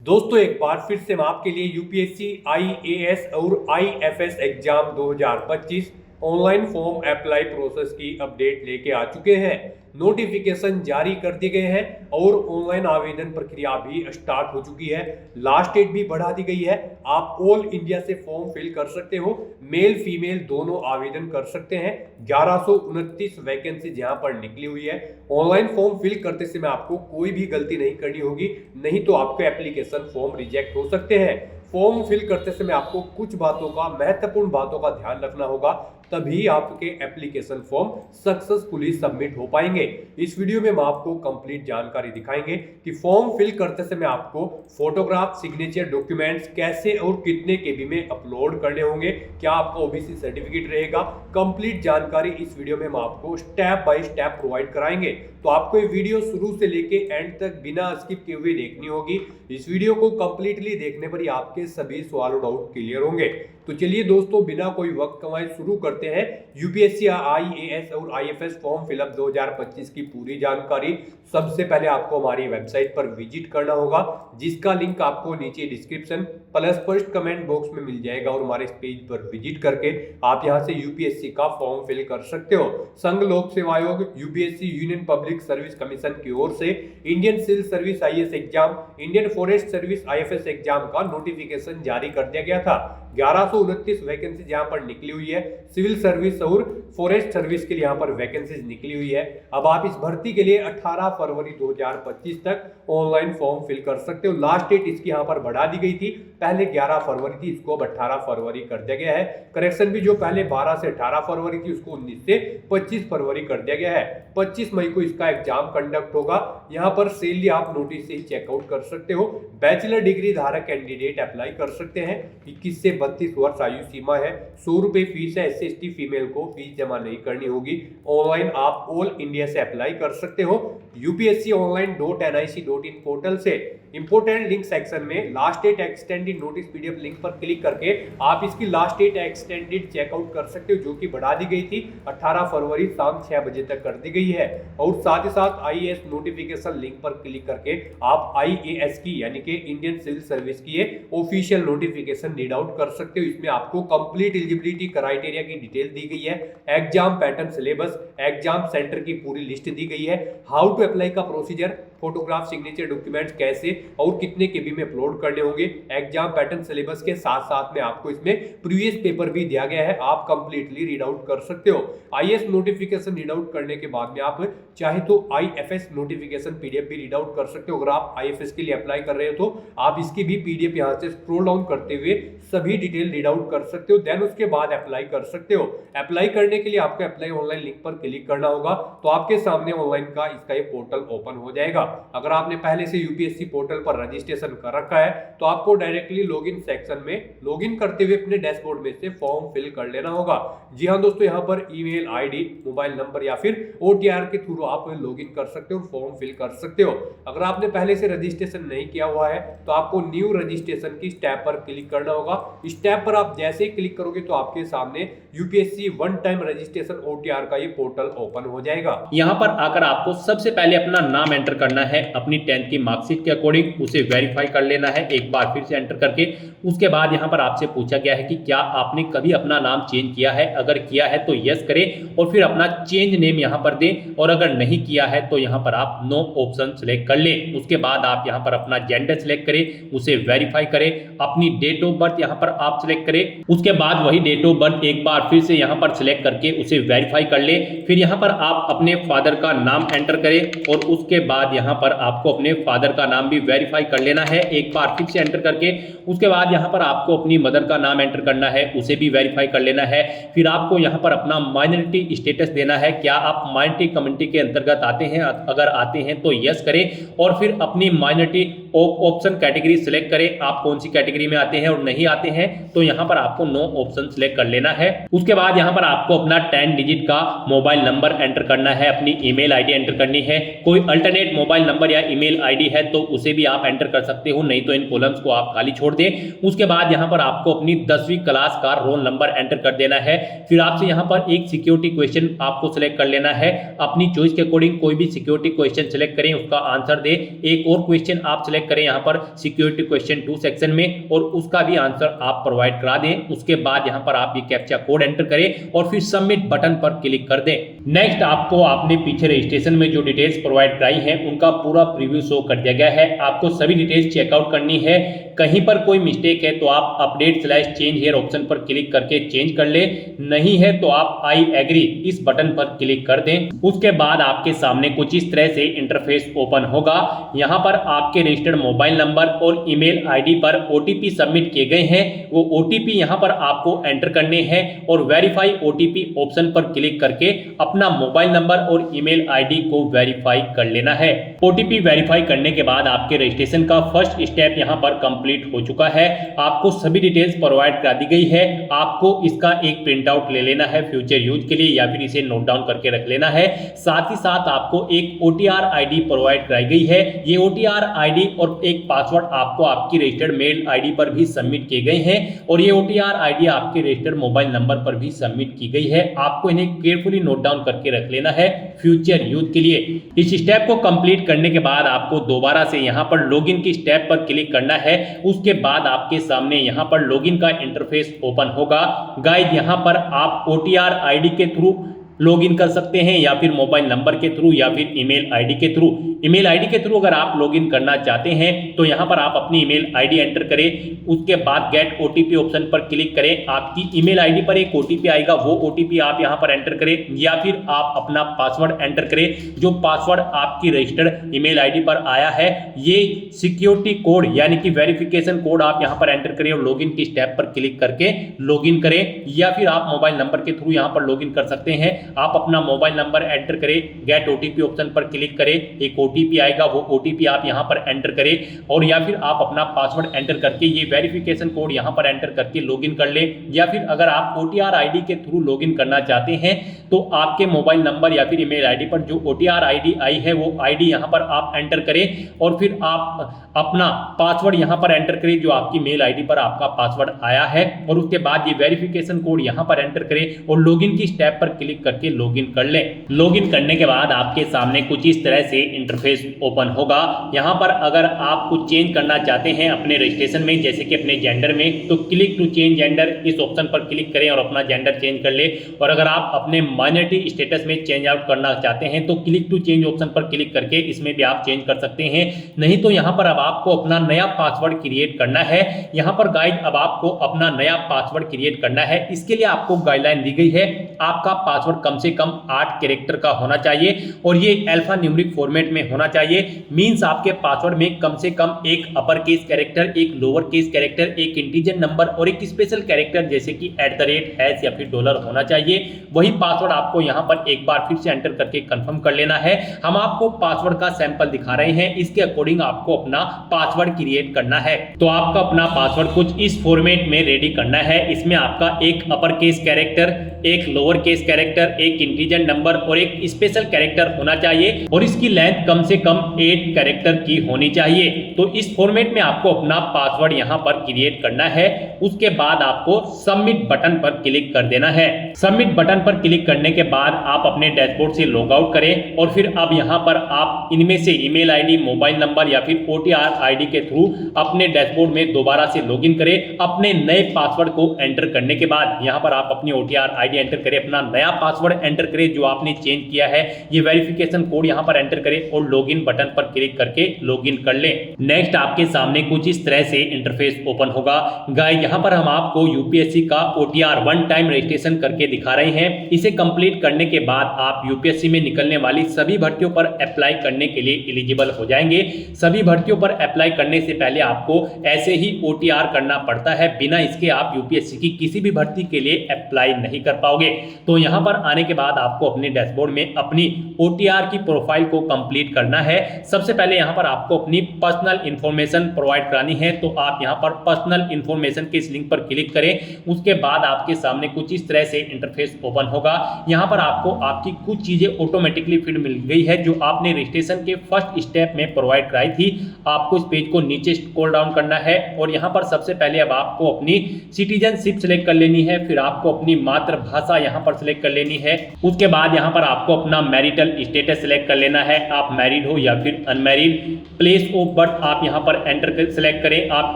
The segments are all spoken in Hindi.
दोस्तों एक बार फिर से हम आपके लिए यूपीएससी आईएएस और IFS exam 2025 online form apply process की अपडेट लेके आ चुके हैं। नोटिफिकेशन जारी कर दिए गए हैं और ऑनलाइन आवेदन प्रक्रिया भी स्टार्ट हो चुकी है। लास्ट डेट भी बढ़ा दी गई है। आप ऑल इंडिया से फॉर्म फिल कर सकते हो, मेल फीमेल दोनों आवेदन कर सकते हैं। 1129 वैकेंसी यहाँ पर निकली हुई है। ऑनलाइन फॉर्म फिल करते समय आपको कोई भी गलती नहीं करनी होगी, नहीं तो आपके एप्लीकेशन फॉर्म रिजेक्ट हो सकते हैं। फॉर्म फिल करते समय आपको कुछ बातों का, महत्वपूर्ण बातों का ध्यान रखना होगा, तभी आपके एप्लीकेशन फॉर्म सक्सेसफुली सबमिट हो पाएंगे। इस वीडियो में हम आपको कंप्लीट जानकारी दिखाएंगे कि फॉर्म फिल करते समय आपको फोटोग्राफ, सिग्नेचर, डॉक्यूमेंट्स कैसे और कितने केबी में अपलोड करने होंगे, क्या आपका ओबीसी सर्टिफिकेट रहेगा। कंप्लीट जानकारी इस वीडियो में हम आपको स्टेप बाय स्टेप प्रोवाइड कराएंगे, तो आपको ये वीडियो शुरू से लेके एंड तक बिना स्किप किए हुए देखनी होगी। इस वीडियो को कंप्लीटली देखने पर ही आपके सभी सवाल और डाउट क्लियर होंगे। तो चलिए दोस्तों, बिना कोई वक्त कमाए शुरू करते हैं यूपीएससी आईएएस और आईएफएस फॉर्म फिलअप 2025 की पूरी जानकारी। सबसे पहले आपको हमारी वेबसाइट पर विजिट करना होगा, जिसका लिंक आपको नीचे description plus first comment box में मिल जाएगा, और हमारे इस पेज पर विजिट करके आप यहां से यूपीएससी का फॉर्म फिल कर सकते हो। संघ लोक सेवा आयोग, UPSC union public service commission की ओर से Indian civil service IAS exam, Indian forest service IFS exam का नोटिफिकेशन जारी कर दिया गया था। 1129 वैकेंसी यहाँ पर निकली हुई है। सिविल सर्विस और फॉरेस्ट सर्विस के लिए यहाँ पर वैकेंसीज निकली हुई है। अब आप इस भर्ती के लिए 18 फरवरी 2025 तक ऑनलाइन फॉर्म फिल कर सकते हो। लास्ट डेट इसकी यहाँ पर बढ़ा दी गई थी, पहले 11 फरवरी थी, इसको अब 18 फरवरी कर दिया गया है। करेक्शन भी जो पहले 12 से 18 फरवरी थी, उसको 19 से 25 फरवरी कर दिया गया है। 25 मई को इसका एग्जाम कंडक्ट होगा। यहाँ पर सैलरी आप नोटिस से ही चेकआउट कर सकते हो। बैचलर डिग्री धारक कैंडिडेट अप्लाई कर सकते हैं। 21 से 32 वर्ष आयु सीमा है। 100 रुपए फीस है। SC/ST फीमेल को फीस जमा नहीं करनी होगी। ऑनलाइन आप ऑल इंडिया से अप्लाई कर सकते हो। upsconline.nic.in पोर्टल से इंपोर्टेंट लिंक सेक्शन में last date extended notice PDF link पर क्लिक करके आप इसकी लास्ट डेट एक्सटेंडेड चेकआउट कर सकते हो, जो कि बढ़ा दी गई थी। 18 फरवरी शाम 6 बजे तक कर दी गई है। और साथ ही साथ आईएएस नोटिफिकेशन लिंक पर क्लिक करके आप आईएएस की यानी कि इंडियन सिविल सर्विस की ऑफिशियल नोटिफिकेशन रीड आउट कर सकते हो। इसमें आपको कंप्लीट एलिजिबिलिटी क्राइटेरिया की डिटेल दी गई है, exam pattern, syllabus, exam centre की पूरी लिस्ट दी गई है, हाउ टू अप्लाई का प्रोसीजर, फोटोग्राफ, सिग्नेचर, डॉक्यूमेंट्स कैसे और कितने केबी में अपलोड करने होंगे। एग्जाम पैटर्न सिलेबस के साथ साथ में आपको इसमें प्रीवियस पेपर भी दिया गया है, आप कंप्लीटली रीड आउट कर सकते हो। आईएएस नोटिफिकेशन रीड आउट करने के बाद में आप चाहे तो आईएफएस नोटिफिकेशन पीडीएफ भी रीड आउट कर सकते हो। अगर आप आईएफएस के लिए अप्लाई कर रहे हो तो आप इसकी भी पीडीएफ यहां से स्क्रॉल डाउन करते हुए सभी डिटेल रीड आउट कर सकते हो, देन उसके बाद अप्लाई कर सकते हो। अप्लाई करने के लिए आपको अप्लाई ऑनलाइन लिंक पर क्लिक करना होगा, तो आपके सामने ऑनलाइन का इसका ये पोर्टल ओपन हो जाएगा। अगर आपने पहले से यूपीएससी पोर्टल पर रजिस्ट्रेशन कर रखा है तो आपको डायरेक्टली लॉगिन सेक्शन में लॉगिन करते हुए अपने डैशबोर्ड में से फॉर्म फिल कर लेना होगा। जी हाँ दोस्तों, यहाँ पर ईमेल आईडी, मोबाइल नंबर या फिर ओटीआर के थ्रू आप लॉगिन कर सकते हो और फॉर्म फिल कर सकते हो। अगर आपने पहले से रजिस्ट्रेशन नहीं किया हुआ है तो आपको न्यू रजिस्ट्रेशन की स्टेप पर क्लिक करना होगा। स्टेप पर आप जैसे ही क्लिक करोगे तो आपके सामने UPSC one time registration OTR का ये पोर्टल ओपन हो जाएगा। यहाँ पर आकर आपको सबसे पहले अपना नाम एंटर करना है, अपनी 10th की मार्कशीट के अकॉर्डिंग उसे वेरीफाई कर लेना है एक बार फिर से एंटर करके। उसके बाद यहाँ पर आपसे पूछा गया है कि क्या आपने कभी अपना नाम चेंज किया है, अगर किया है तो यस करें और फिर अपना चेंज नेम यहाँ पर दें, और अगर नहीं किया है तो यहाँ पर आप नो ऑप्शन सिलेक्ट कर लें। उसके बाद आप यहाँ पर अपना जेंडर सिलेक्ट करें, उसे वेरीफाई करें, अपनी डेट ऑफ बर्थ यहाँ पर आप सिलेक्ट करें। उसके बाद वही डेट ऑफ बर्थ एक बार फिर से यहाँ पर सिलेक्ट करके उसे वेरीफाई कर ले। फिर यहाँ पर आप अपने फादर का नाम एंटर करें और उसके बाद यहाँ पर आपको अपने फादर का नाम भी वेरीफाई कर लेना है एक बार फिर से एंटर करके। उसके बाद यहाँ पर आपको अपनी मदर का नाम एंटर करना है, उसे भी वेरीफाई कर लेना है। फिर आपको यहाँ पर अपना माइनॉरिटी स्टेटस देना है, क्या आप माइनॉरिटी कम्युनिटी के अंतर्गत आते हैं, अगर आते हैं तो यस करें और फिर अपनी माइनॉरिटी ऑप्शन कैटेगरी सिलेक्ट करें, आप कौन सी कैटेगरी में आते हैं, और नहीं आते हैं तो यहाँ पर आपको नो ऑप्शन सिलेक्ट कर लेना है। उसके बाद यहाँ पर आपको अपना 10 डिजिट का मोबाइल नंबर एंटर करना है, अपनी ईमेल आईडी एंटर करनी है। कोई अल्टरनेट मोबाइल नंबर या ईमेल आईडी है तो उसे भी आप एंटर कर सकते हो, नहीं तो इन कॉलम्स को आप खाली छोड़ दें। उसके बाद यहाँ पर आपको अपनी 10वीं क्लास का रोल नंबर एंटर कर देना है। फिर आपसे यहाँ पर एक सिक्योरिटी क्वेश्चन आपको सिलेक्ट कर लेना है, अपनी चॉइस के अकॉर्डिंग कोई भी सिक्योरिटी क्वेश्चन सिलेक्ट करें, उसका आंसर दे। एक और क्वेश्चन आप सिलेक्ट सिलेक्ट करें यहाँ पर सिक्योरिटी क्वेश्चन 2 सेक्शन में और उसका भी आंसर आप प्रोवाइड करा दें। उसके बाद यहाँ पर आप ये कैप्चा कोड एंटर करें और फिर सबमिट बटन पर क्लिक कर दें। नेक्स्ट आपको आपने पीछे रजिस्ट्रेशन में जो डिटेल्स प्रोवाइड कराई है उनका पूरा प्रीव्यू शो कर दिया गया है। आपको सभी डिटेल्स चेकआउट करनी है। कहीं पर कोई मिस्टेक है तो आप अपडेट/चेंज हियर ऑप्शन पर क्लिक करके चेंज कर ले, नहीं है तो आप आई एग्री इस बटन पर क्लिक कर दें। उसके बाद आपके सामने कुछ इस तरह से इंटरफेस ओपन होगा। यहाँ पर आपके रजिस्टर्ड मोबाइल नंबर और ईमेल आईडी पर ओटीपी सबमिट किए गए हैं। वो ओटीपी यहाँ पर आपको एंटर करने हैं और वेरीफाई ओटीपी ऑप्शन पर क्लिक करके अपना मोबाइल नंबर और ईमेल आईडी को वेरीफाई कर लेना है। ओटीपी वेरीफाई करने के बाद आपके रजिस्ट्रेशन का फर्स्ट स्टेप यहाँ पर कंप्लीट हो चुका है। आपको सभी डिटेल्स प्रोवाइड करा दी गई है। आपको इसका एक प्रिंट आउट ले लेना है फ्यूचर यूज के लिए या फिर इसे नोट डाउन करके रख लेना है। साथ ही साथ आपको एक ओटीआर आईडी प्रोवाइड कराई गई है। ये ओटीआर आईडी और एक पासवर्ड आपको आपकी रजिस्टर्ड मेल आईडी पर भी सबमिट किए गए हैं और ये ओटीआर आईडी आपके रजिस्टर्ड मोबाइल नंबर पर भी सबमिट की गई है। आपको इन्हें केयरफुली नोट डाउन करके रख लेना है फ्यूचर यूज के लिए। इस स्टेप को कंप्लीट करने के बाद आपको दोबारा से यहाँ पर लॉगिन की स्टेप पर क्लिक करना है। उसके बाद आपके सामने यहाँ पर लॉगिन का इंटरफेस ओपन होगा। गाइस यहाँ पर आप ओटीआर आईडी के थ्रू लॉगिन कर सकते हैं या फिर मोबाइल नंबर के थ्रू या फिर ईमेल आईडी के थ्रू। ईमेल आईडी के थ्रू अगर आप लॉगिन करना चाहते हैं तो यहाँ पर आप अपनी ईमेल आईडी एंटर करें। उसके बाद गेट ओटीपी ऑप्शन पर क्लिक करें। आपकी ईमेल आईडी पर एक ओटीपी आएगा, वो ओटीपी आप यहाँ पर एंटर करें या फिर आप अपना पासवर्ड एंटर करें। जो पासवर्ड आपकी रजिस्टर्ड ईमेल आईडी पर आया है ये सिक्योरिटी कोड यानी कि वेरिफिकेशन कोड आप यहाँ पर एंटर करें और लॉगिन की स्टेप पर क्लिक करके लॉगिन करें या फिर आप मोबाइल नंबर के थ्रू यहाँ पर लॉगिन कर सकते हैं। आप अपना मोबाइल नंबर एंटर करें, गेट ओटीपी ऑप्शन पर क्लिक करें, एक ओटीपी आएगा, वो ओटीपी आप यहां पर एंटर करें और या फिर आप अपना पासवर्ड एंटर करके ये वेरिफिकेशन कोड यहां पर एंटर करके लॉगिन कर लें। या फिर अगर आप ओटीआर आईडी के थ्रू लॉगिन करना चाहते हैं तो आपके मोबाइल नंबर या फिर ईमेल आईडी पर जो ओटीआर आईडी आई है वो आईडी यहां पर आप एंटर करें और फिर आप अपना पासवर्ड यहां पर एंटर करें जो आपकी मेल आईडी पर आपका पासवर्ड आया है और उसके बाद ये वेरिफिकेशन कोड यहां पर एंटर करें और लॉगिन की स्टेप पर क्लिक करके लॉगिन कर लें। लॉगिन करने के बाद आपके सामने कुछ इस तरह से इंटरफेस ओपन होगा। यहां पर अगर आप कुछ चेंज करना चाहते हैं अपने रजिस्ट्रेशन में जैसे कि अपने जेंडर में तो क्लिक टू चेंज जेंडर इस ऑप्शन पर क्लिक करें और अपना जेंडर चेंज कर ले। और अगर आप अपने माइनॉरिटी स्टेटस में चेंज आउट करना चाहते हैं तो क्लिक टू चेंज ऑप्शन पर क्लिक करके इसमें भी आप चेंज कर सकते हैं। नहीं तो यहां पर अब आपको अपना नया पासवर्ड क्रिएट करना है। यहां पर गाइड अब आपको अपना नया पासवर्ड क्रिएट करना है। इसके लिए आपको गाइडलाइन दी गई है। आपका पासवर्ड कम से कम 8 कैरेक्टर का होना चाहिए और ये अल्फा न्यूमेरिक फॉर्मेट में होना चाहिए। मींस आपके पासवर्ड में कम से कम एक अपर केस कैरेक्टर, एक लोअर केस कैरेक्टर, एक इंटीजर नंबर और एक स्पेशल कैरेक्टर जैसे कि @ या फिर डॉलर होना चाहिए। वही पासवर्ड आपको यहां पर एक बार फिर से एंटर करके कंफर्म कर लेना है। हम आपको पासवर्ड का सैंपल दिखा रहे हैं, इसके अकॉर्डिंग आपको अपना पासवर्ड क्रिएट करना है। तो आपका अपना पासवर्ड कुछ इस फॉर्मेट में रेडी करना है। इसमें आपका एक अपर केस कैरेक्टर, एक लोअर केस कैरेक्टर, एक इंटीजर नंबर और एक स्पेशल कैरेक्टर होना चाहिए और इसकी लेंथ कम से कम 8 कैरेक्टर की होनी चाहिए। तो इस फॉर्मेट में आपको अपना पासवर्ड यहां पर क्रिएट करना है। उसके बाद आपको सबमिट बटन पर क्लिक कर देना है। सबमिट बटन पर क्लिक करने के बाद आप अपने डैशबोर्ड से लॉग आउट करें और फिर अब यहां पर आप इनमें से ईमेल आईडी, मोबाइल नंबर या फिर ओटीआर आईडी के थ्रू अपने डैशबोर्ड में दोबारा से लॉगिन करें। अपने नए पासवर्ड को एंटर करने के बाद यहां पर आप अपनी ओटीआर आईडी एंटर करें, अपना नया पासवर्ड एंटर करें जो आपने चेंज किया है, ये वेरिफिकेशन कोड यहां पर एंटर करें और लॉगिन बटन पर क्लिक करके लॉगिन कर लें। नेक्स्ट आपके सामने कुछ इस तरह से इंटरफेस ओपन होगा। गाइस यहां पर हम आपको यूपीएससी का ओटीआर वन टाइम रजिस्ट्रेशन करके दिखा रहे हैं। इसे कंप्लीट करने के बाद आप यूपीएससी में निकलने वाली सभी भर्तियों पर अप्लाई करने के लिए एलिजिबल हो जाएंगे। सभी भर्तियों पर अप्लाई करने से पहले आपको ऐसे ही ओटीआर करना पड़ता है, बिना इसके आप यूपीएससी की किसी भी भर्ती के लिए अप्लाई नहीं कर पाओगे। तो यहां पर आने के बाद आपको अपने डैशबोर्ड में अपनी ओटीआर की प्रोफाइल को कंप्लीट करना है। सबसे पहले यहां पर आपको अपनी पर्सनल इंफॉर्मेशन प्रोवाइड करानी है। तो आप यहां पर पर्सनल इंफॉर्मेशन के इस लिंक पर क्लिक करें। उसके बाद आपके सामने कुछ इस तरह से इंटरफेस ओपन होगा। यहां पर आपको आपकी कुछ चीजें ऑटोमेटिकली फिर मिल गई है जो आपने रजिस्ट्रेशन के फर्स्ट स्टेप में प्रोवाइड कराई थी। आपको इस पेज को नीचे स्क्रॉल डाउन करना है और यहां पर सबसे पहले अब आपको अपनी सिटीजनशिप सिलेक्ट कर लेनी है। फिर आपको अपनी मातृभाषा यहां पर सिलेक्ट कर लेनी है। उसके बाद यहाँ पर आपको अपना मैरिटल स्टेटस सिलेक्ट कर लेना है, आप मैरिड हो या फिर अनमैरिड। प्लेस ऑफ बर्थ आप यहाँ पर एंटर सेलेक्ट करें, आप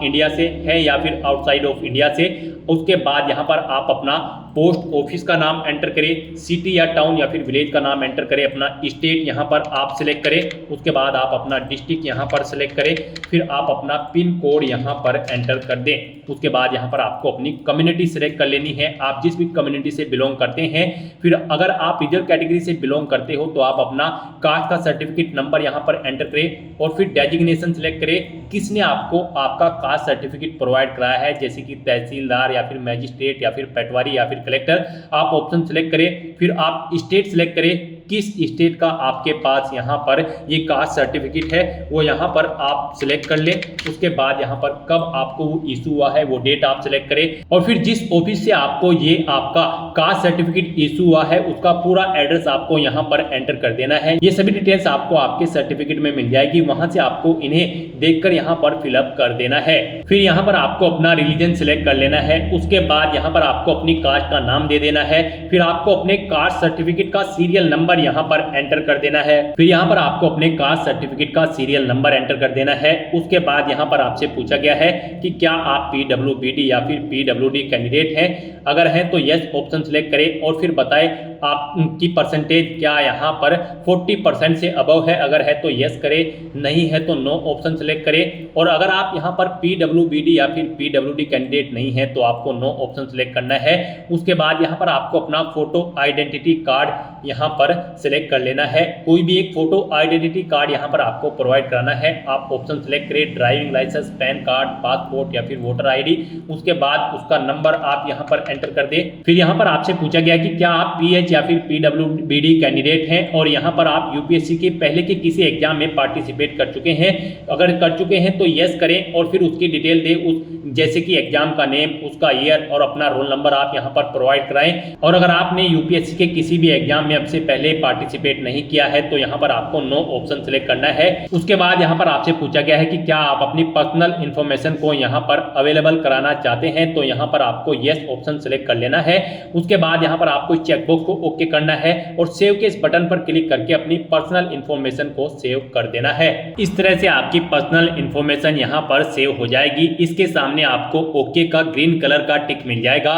इंडिया से है या फिर आउटसाइड ऑफ इंडिया से। उसके बाद यहाँ पर आप अपना पोस्ट ऑफिस का नाम एंटर करें, सिटी या टाउन या फिर विलेज का नाम एंटर करें, अपना स्टेट यहाँ पर आप सिलेक्ट करें। उसके बाद आप अपना डिस्ट्रिक्ट यहाँ पर सिलेक्ट करें, फिर आप अपना पिन कोड यहाँ पर एंटर कर दें। उसके बाद यहाँ पर आपको अपनी कम्युनिटी सिलेक्ट कर लेनी है, आप जिस भी कम्युनिटी से बिलोंग करते हैं। फिर अगर आप रिजर्व कैटेगरी से बिलोंग करते हो तो आप अपना कास्ट का सर्टिफिकेट नंबर यहाँ पर एंटर करें और फिर डेजिग्नेशन सिलेक्ट करें, किसने आपको आपका कास्ट सर्टिफिकेट प्रोवाइड कराया है, जैसे कि तहसीलदार या फिर मैजिस्ट्रेट या फिर पटवारी या फिर कलेक्टर। आप ऑप्शन सिलेक्ट करें, फिर आप स्टेट सिलेक्ट करें, किस स्टेट का आपके पास यहाँ पर ये कास्ट सर्टिफिकेट है वो यहाँ पर आप सिलेक्ट कर लें। उसके बाद यहाँ पर कब आपको वो इशू हुआ है वो डेट आप सिलेक्ट करें और फिर जिस ऑफिस से आपको ये आपका कास्ट सर्टिफिकेट इशू हुआ है उसका पूरा एड्रेस आपको यहाँ पर एंटर कर देना है। ये सभी डिटेल्स आपको आपके सर्टिफिकेट में मिल जाएगी, वहां से आपको इन्हें देखकर यहाँ पर फिलअप कर देना है। फिर यहाँ पर आपको अपना रिलीजन सिलेक्ट कर लेना है। उसके बाद यहाँ पर आपको अपनी कास्ट का नाम दे देना है, फिर आपको अपने कास्ट सर्टिफिकेट का सीरियल नंबर यहाँ पर एंटर कर देना है। फिर यहाँ पर आपको अपने कास्ट सर्टिफिकेट का सीरियल नंबर एंटर कर देना है। उसके बाद यहाँ पर आपसे पूछा गया है कि क्या आप पीडब्ल्यूबीडी या फिर पीडब्ल्यूडी कैंडिडेट हैं, अगर हैं तो यस ऑप्शन सिलेक्ट करें और फिर बताएं आपकी परसेंटेज क्या यहाँ पर 40% से अबव है, अगर है तो यस करें, नहीं है तो नो ऑप्शन सिलेक्ट करें। और अगर आप यहाँ पर पीडब्ल्यूबीडी या फिर पीडब्ल्यूडी कैंडिडेट नहीं है तो आपको नो ऑप्शन सिलेक्ट करना है। उसके बाद यहाँ पर आपको अपना फोटो आइडेंटिटी कार्ड यहाँ पर सिलेक्ट कर लेना है, कोई भी एक फोटो आइडेंटिटी कार्ड यहाँ पर आपको प्रोवाइड कराना है। आप ऑप्शन सिलेक्ट करें, driving licence, PAN card, passport या फिर वोटर आईडी। उसके बाद उसका नंबर आप यहाँ पर एंटर कर दें। फिर यहाँ पर आपसे पूछा गया कि क्या आप पीएच या फिर पीडब्ल्यूबीडी कैंडिडेट हैं और यहाँ पर आप यूपीएससी के पहले के किसी एग्जाम में पार्टिसिपेट कर चुके हैं, अगर कर चुके हैं तो यस करें और फिर उसकी डिटेल दें, उस जैसे कि एग्जाम का नेम, उसका ईयर और अपना रोल नंबर आप यहाँ पर प्रोवाइड कराएं। और अगर आपने यूपीएससी के किसी भी एग्जाम में अब से पहले पार्टिसिपेट नहीं किया है तो यहाँ पर आपको नो ऑप्शन सिलेक्ट करना है। उसके बाद यहाँ पर आपसे पूछा गया है कि क्या आप अपनी पर्सनल इंफॉर्मेशन को यहाँ पर अवेलेबल कराना चाहते हैं, तो यहाँ पर आपको यस ऑप्शन सिलेक्ट कर लेना है। उसके बाद यहाँ पर आपको चेकबॉक्स को ओके करना है और सेव के इस बटन पर क्लिक करके अपनी पर्सनल इंफॉर्मेशन को सेव कर देना है। इस तरह से आपकी पर्सनल इंफॉर्मेशन यहाँ पर सेव हो जाएगी। इसके सामने आपको ओके का ग्रीन कलर का टिक मिल जाएगा।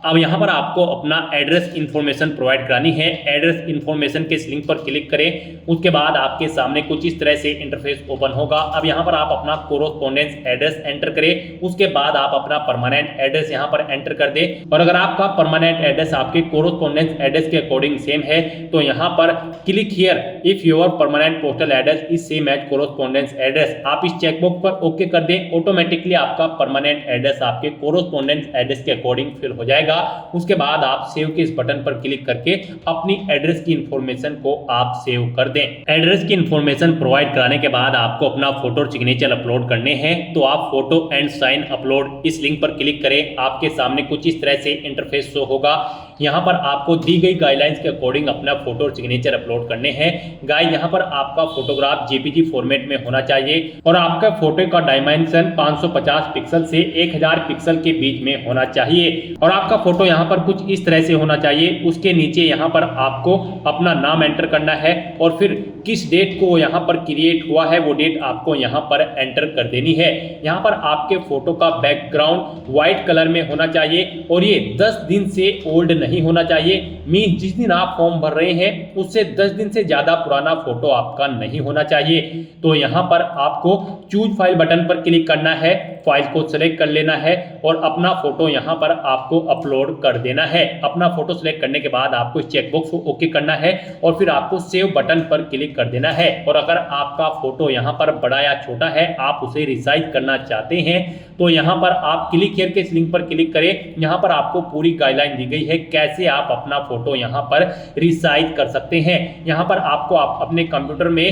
अब यहाँ पर आपको अपना एड्रेस इंफॉर्मेशन प्रोवाइड करानी है। एड्रेस इंफॉर्मेशन के इस लिंक पर क्लिक करें, उसके बाद आपके सामने कुछ इस तरह से इंटरफेस ओपन होगा। अब यहाँ पर आप अपना कोरोस्पोंडेंस एड्रेस एंटर करें, उसके बाद आप अपना परमानेंट एड्रेस यहाँ पर एंटर कर दें। और अगर आपका परमानेंट एड्रेस आपके कोरोस्पोंडेंस एड्रेस के अकॉर्डिंग सेम है तो यहाँ पर click here if your permanent postal address is same as correspondence address, आप इस चेकबॉक्स पर ओके कर दें। ऑटोमेटिकली आपका परमानेंट एड्रेस आपके कोरोस्पोंडेंस एड्रेस के अकॉर्डिंग फिल हो जाएगा। उसके बाद आप सेव के इस बटन पर क्लिक करके अपनी एड्रेस की इंफॉर्मेशन को आप सेव कर दें। एड्रेस की इंफॉर्मेशन प्रोवाइड कराने के बाद आपको अपना फोटो और सिग्नेचर अपलोड करने हैं, तो आप फोटो एंड साइन अपलोड इस लिंक पर क्लिक करें। आपके सामने कुछ इस तरह से इंटरफेस शो होगा। यहाँ पर आपको दी गई गाइडलाइंस के अकॉर्डिंग अपना फोटो और सिग्नेचर अपलोड करने हैं। गाइस यहाँ पर आपका फोटोग्राफ जेपीजी फॉर्मेट में होना चाहिए और आपका फोटो का डायमेंशन 550 पिक्सल से 1000 पिक्सल के बीच में होना चाहिए और आपका फोटो यहाँ पर कुछ इस तरह से होना चाहिए। उसके नीचे यहाँ पर आपको अपना नाम एंटर करना है और फिर किस डेट को यहाँ पर क्रिएट हुआ है वो डेट आपको यहाँ पर एंटर कर देनी है। यहाँ पर आपके फोटो का बैकग्राउंड व्हाइट कलर में होना चाहिए और ये 10 दिन से ओल्ड नहीं होना चाहिए। मींस जिस दिन आप फॉर्म भर रहे हैं उससे 10 दिन से ज्यादा पुराना फोटो आपका नहीं होना चाहिए। तो यहाँ पर आपको चूज फाइल बटन पर क्लिक करना है, फाइल को सिलेक्ट कर लेना है और अपना फोटो यहाँ पर आपको अपलोड कर देना है। अपना फोटो सिलेक्ट करने के बाद आपको इस चेकबॉक्स को ओके करना है और फिर आपको सेव बटन पर क्लिक कर देना है। और अगर आपका फोटो यहाँ पर बड़ा या छोटा है, आप उसे रिसाइज करना चाहते हैं तो यहाँ पर आप क्लिक हियर के इस लिंक पर क्लिक करें। यहाँ पर आपको पूरी गाइडलाइन दी गई है कैसे आप अपना फोटो यहाँ पर रिसाइज कर सकते हैं। यहाँ पर आपको अपने कंप्यूटर में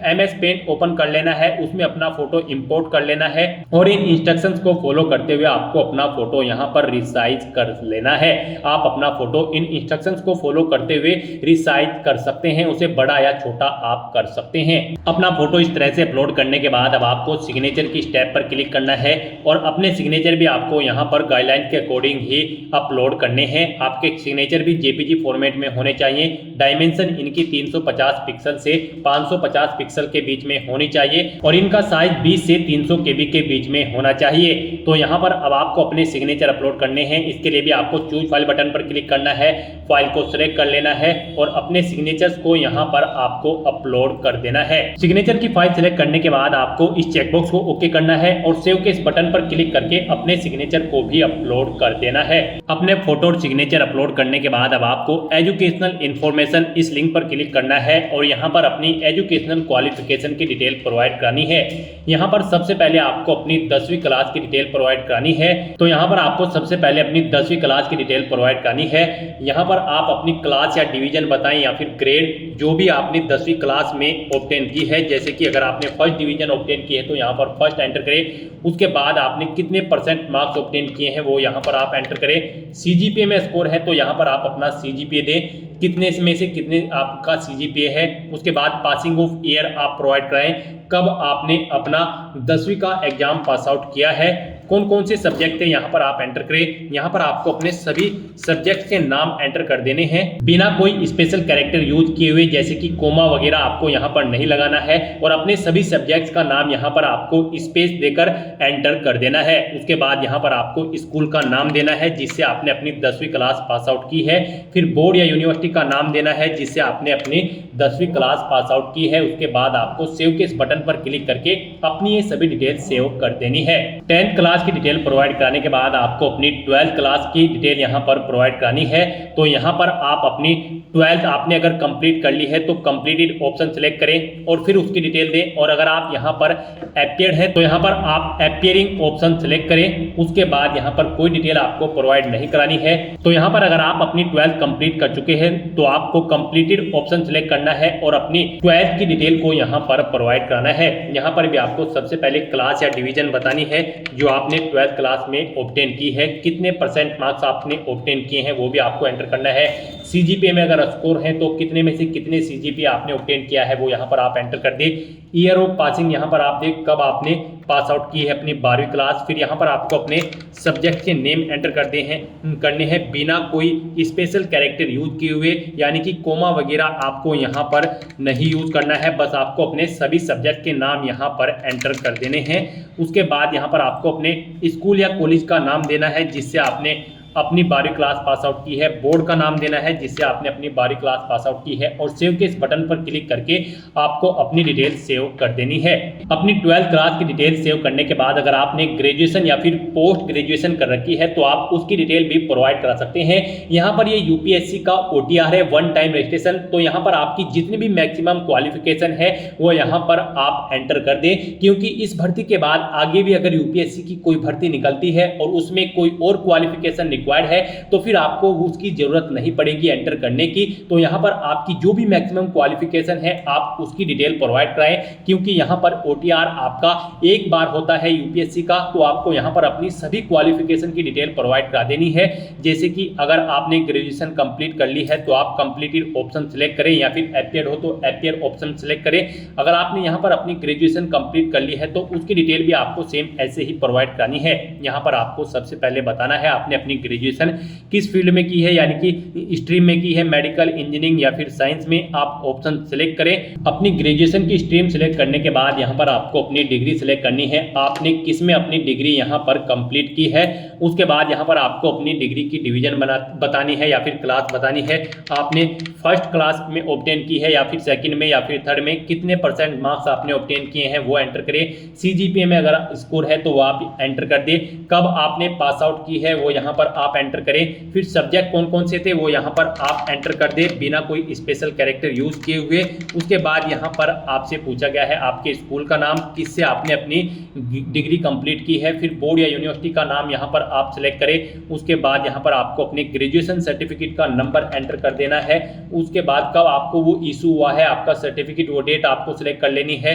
MS पेंट ओपन कर लेना है, उसमें अपना फोटो इंपोर्ट कर लेना है और इन इंस्ट्रक्शंस को फॉलो करते हुए आपको अपना फोटो यहाँ पर रिसाइज कर लेना है। आप अपना फोटो इन इंस्ट्रक्शंस को फॉलो करते हुए रिसाइज कर सकते हैं, उसे बड़ा या छोटा आप कर सकते हैं। अपना फोटो इस तरह से अपलोड करने के बाद अब आपको सिग्नेचर की स्टेप पर क्लिक करना है और अपने सिग्नेचर भी आपको यहाँ पर गाइडलाइन के अकॉर्डिंग ही अपलोड करने हैं। आपके सिग्नेचर भी जेपीजी फॉर्मेट में होने चाहिए। डायमेंशन इनकी 350 पिक्सल से 550 पिक्सल के बीच में होनी चाहिए और इनका साइज 20 से 300 केबी के बीच में होना चाहिए। तो यहाँ पर अब आपको अपने सिग्नेचर अपलोड करने हैं। इसके लिए भी आपको चूज फाइल बटन पर क्लिक करना है, फाइल को सिलेक्ट कर लेना है और अपने सिग्नेचर्स को यहाँ पर आपको अपलोड कर देना है। सिग्नेचर की फाइल सिलेक्ट करने के बाद आपको इस चेकबॉक्स को ओके करना है और सेव के इस बटन पर क्लिक करके अपने सिग्नेचर को भी अपलोड कर देना है। अपने फोटो और सिग्नेचर अपलोड करने के बाद अब आपको एजुकेशनल इंफॉर्मेशन इस लिंक पर क्लिक करना है और यहाँ पर अपनी एजुकेशनल क्वालिफिकेशन की डिटेल प्रोवाइड करानी है। यहाँ पर सबसे पहले आपको अपनी 10वीं क्लास की डिटेल प्रोवाइड करानी है। तो यहाँ पर आपको सबसे पहले अपनी 10वीं क्लास की डिटेल प्रोवाइड करानी है। यहाँ पर आप अपनी क्लास या डिवीजन बताएं या फिर ग्रेड जो भी आपने 10वीं क्लास में ऑब्टेन की है। जैसे कि अगर आपने फर्स्ट डिवीजन ऑब्टेन की है तो यहाँ पर फर्स्ट एंटर करें। उसके बाद आपने कितने % मार्क्स ऑब्टेन किए हैं वो यहाँ पर आप एंटर करें। सीजीपीए में स्कोर है तो यहाँ पर आप अपना सीजीपीए दें, कितने में से कितने आपका सीजीपीए है। उसके बाद पासिंग ऑफ ईयर आप प्रोवाइड कराएं, कब आपने अपना 10वीं का एग्जाम पास आउट किया है, कौन कौन से सब्जेक्ट थे यहाँ पर आप एंटर करें। यहाँ पर आपको अपने सभी सब्जेक्ट के नाम एंटर कर देने हैं बिना कोई स्पेशल कैरेक्टर यूज किए हुए, जैसे कि कोमा वगैरह आपको यहाँ पर नहीं लगाना है। और अपने सभी सब्जेक्ट्स का नाम यहाँ पर आपको स्पेस देकर एंटर कर देना है। उसके बाद यहाँ पर आपको स्कूल का नाम देना है जिससे आपने अपनी 10वीं क्लास पास आउट की है। फिर बोर्ड या यूनिवर्सिटी का नाम देना है जिससे आपने अपनी 10वीं क्लास पास आउट की है। उसके बाद आपको सेव के इस बटन पर क्लिक करके अपनी ये सभी डिटेल सेव कर देनी है। 10th क्लास की डिटेल प्रोवाइड कराने के बाद आपको अपनी 12th क्लास की डिटेल यहाँ पर प्रोवाइड करानी है। तो यहाँ पर आप अपनी 12th आपने अगर कंप्लीट कर ली है तो कंप्लीटेड ऑप्शन सेलेक्ट करें और फिर उसकी डिटेल दें। और अगर आप यहाँ पर अपीयर्ड है तो यहाँ पर आप अपीयरिंग ऑप्शन सेलेक्ट करें। उसके बाद यहाँ पर कोई डिटेल आपको प्रोवाइड नहीं करानी है। तो यहाँ पर अगर आप अपनी 12th कंप्लीट कर चुके हैं तो आपको कंप्लीटेड ऑप्शन सेलेक्ट करना है और अपनी 12th की डिटेल को यहाँ पर प्रोवाइड कराना है। यहाँ पर भी आपको सबसे पहले क्लास या डिवीजन बतानी है जो आपने 12th क्लास में ऑब्टेन की है, कितने % मार्क्स आपने ऑब्टेन किए हैं वो भी आपको एंटर करना है। सीजीपीए में अगर स्कोर है तो कितने में से कितने सीजीपीए आपने ऑब्टेन किया है वो यहाँ पर आप एंटर कर दे। ईयर ऑफ पासिंग यहाँ पर आप देख कब आपने पास आउट की है अपनी 12वीं क्लास। फिर यहाँ पर आपको अपने सब्जेक्ट के नेम एंटर करने हैं बिना कोई स्पेशल कैरेक्टर यूज किए हुए, यानी कि कोमा वगैरह आपको यहाँ पर नहीं यूज करना है। बस आपको अपने सभी सब्जेक्ट के नाम यहाँ पर एंटर कर देने हैं। उसके बाद यहाँ पर आपको अपने स्कूल या कॉलेज का नाम देना है जिससे आपने अपनी 12वीं क्लास पास आउट की है। बोर्ड का नाम देना है जिससे आपने अपनी 12वीं क्लास पास आउट की है और सेव के इस बटन पर क्लिक करके आपको अपनी डिटेल सेव कर देनी है। अपनी 12th क्लास की डिटेल सेव करने के बाद अगर आपने ग्रेजुएशन या फिर पोस्ट ग्रेजुएशन कर रखी है तो आप उसकी डिटेल भी प्रोवाइड करा सकते हैं। यहाँ पर ये यूपीएससी का OTR है, वन टाइम रजिस्ट्रेशन। तो यहाँ पर आपकी जितनी भी मैक्सिमम क्वालिफिकेशन है वो यहाँ पर आप एंटर कर दें, क्योंकि इस भर्ती के बाद आगे भी अगर यूपीएससी की कोई भर्ती निकलती है और उसमें कोई और क्वालिफिकेशन रिक्वायर्ड है तो फिर आपको उसकी जरूरत नहीं पड़ेगी एंटर करने की। तो यहाँ पर आपकी जो भी मैक्सिमम क्वालिफिकेशन है आप उसकी डिटेल प्रोवाइड कराएं, क्योंकि यहाँ पर OTR आपका एक बार होता है यूपीएससी का। तो आपको यहाँ पर अपनी सभी क्वालिफिकेशन की डिटेल प्रोवाइड करा देनी है। जैसे कि अगर आपने ग्रेजुएशन कंप्लीट कर ली है तो आप कंप्लीटेड ऑप्शन सेलेक्ट करें, या फिर अपीयर्ड हो तो अपीयर ऑप्शन सेलेक्ट करें। अगर आपने यहाँ पर अपनी ग्रेजुएशन कंप्लीट कर ली है तो उसकी डिटेल भी आपको सेम ऐसे ही प्रोवाइड करानी है। यहाँ पर आपको सबसे पहले बताना है आपने अपनी ग्रेजुएशन किस फील्ड में की है, यानी कि स्ट्रीम में की है, मेडिकल, इंजीनियरिंग या फिर साइंस में। आप ऑप्शन सेलेक्ट करें। अपनी ग्रेजुएशन की स्ट्रीम सेलेक्ट करने के बाद यहाँ पर आपको अपनी डिग्री सेलेक्ट करनी है, आपने किस में अपनी डिग्री यहाँ पर कंप्लीट की है। उसके बाद यहाँ पर आपको अपनी डिग्री की डिवीजन बतानी है या फिर क्लास बतानी है। आपने फर्स्ट क्लास में ऑब्टेन की है या फिर सेकंड में या फिर थर्ड में, कितने % मार्क्स आपने ऑब्टेन किए हैं वो एंटर करें। सीजीपीए में अगर स्कोर है तो वो आप एंटर कर दे। कब आपने पास आउट की है वो यहाँ पर आप एंटर करें। फिर सब्जेक्ट कौन कौन से थे वो यहाँ पर आप एंटर कर दे बिना कोई स्पेशल कैरेक्टर यूज किए हुए। उसके बाद यहाँ पर आपसे पूछा गया है आपके स्कूल का नाम, किससे आपने अपनी डिग्री कंप्लीट की है। फिर बोर्ड या यूनिवर्सिटी का नाम यहाँ पर आप सिलेक्ट करें। उसके बाद यहाँ पर आपको अपने ग्रेजुएशन सर्टिफिकेट का नंबर एंटर कर देना है। उसके बाद कब आपको वो इशू हुआ है आपका सर्टिफिकेट, वो डेट आपको सिलेक्ट कर लेनी है।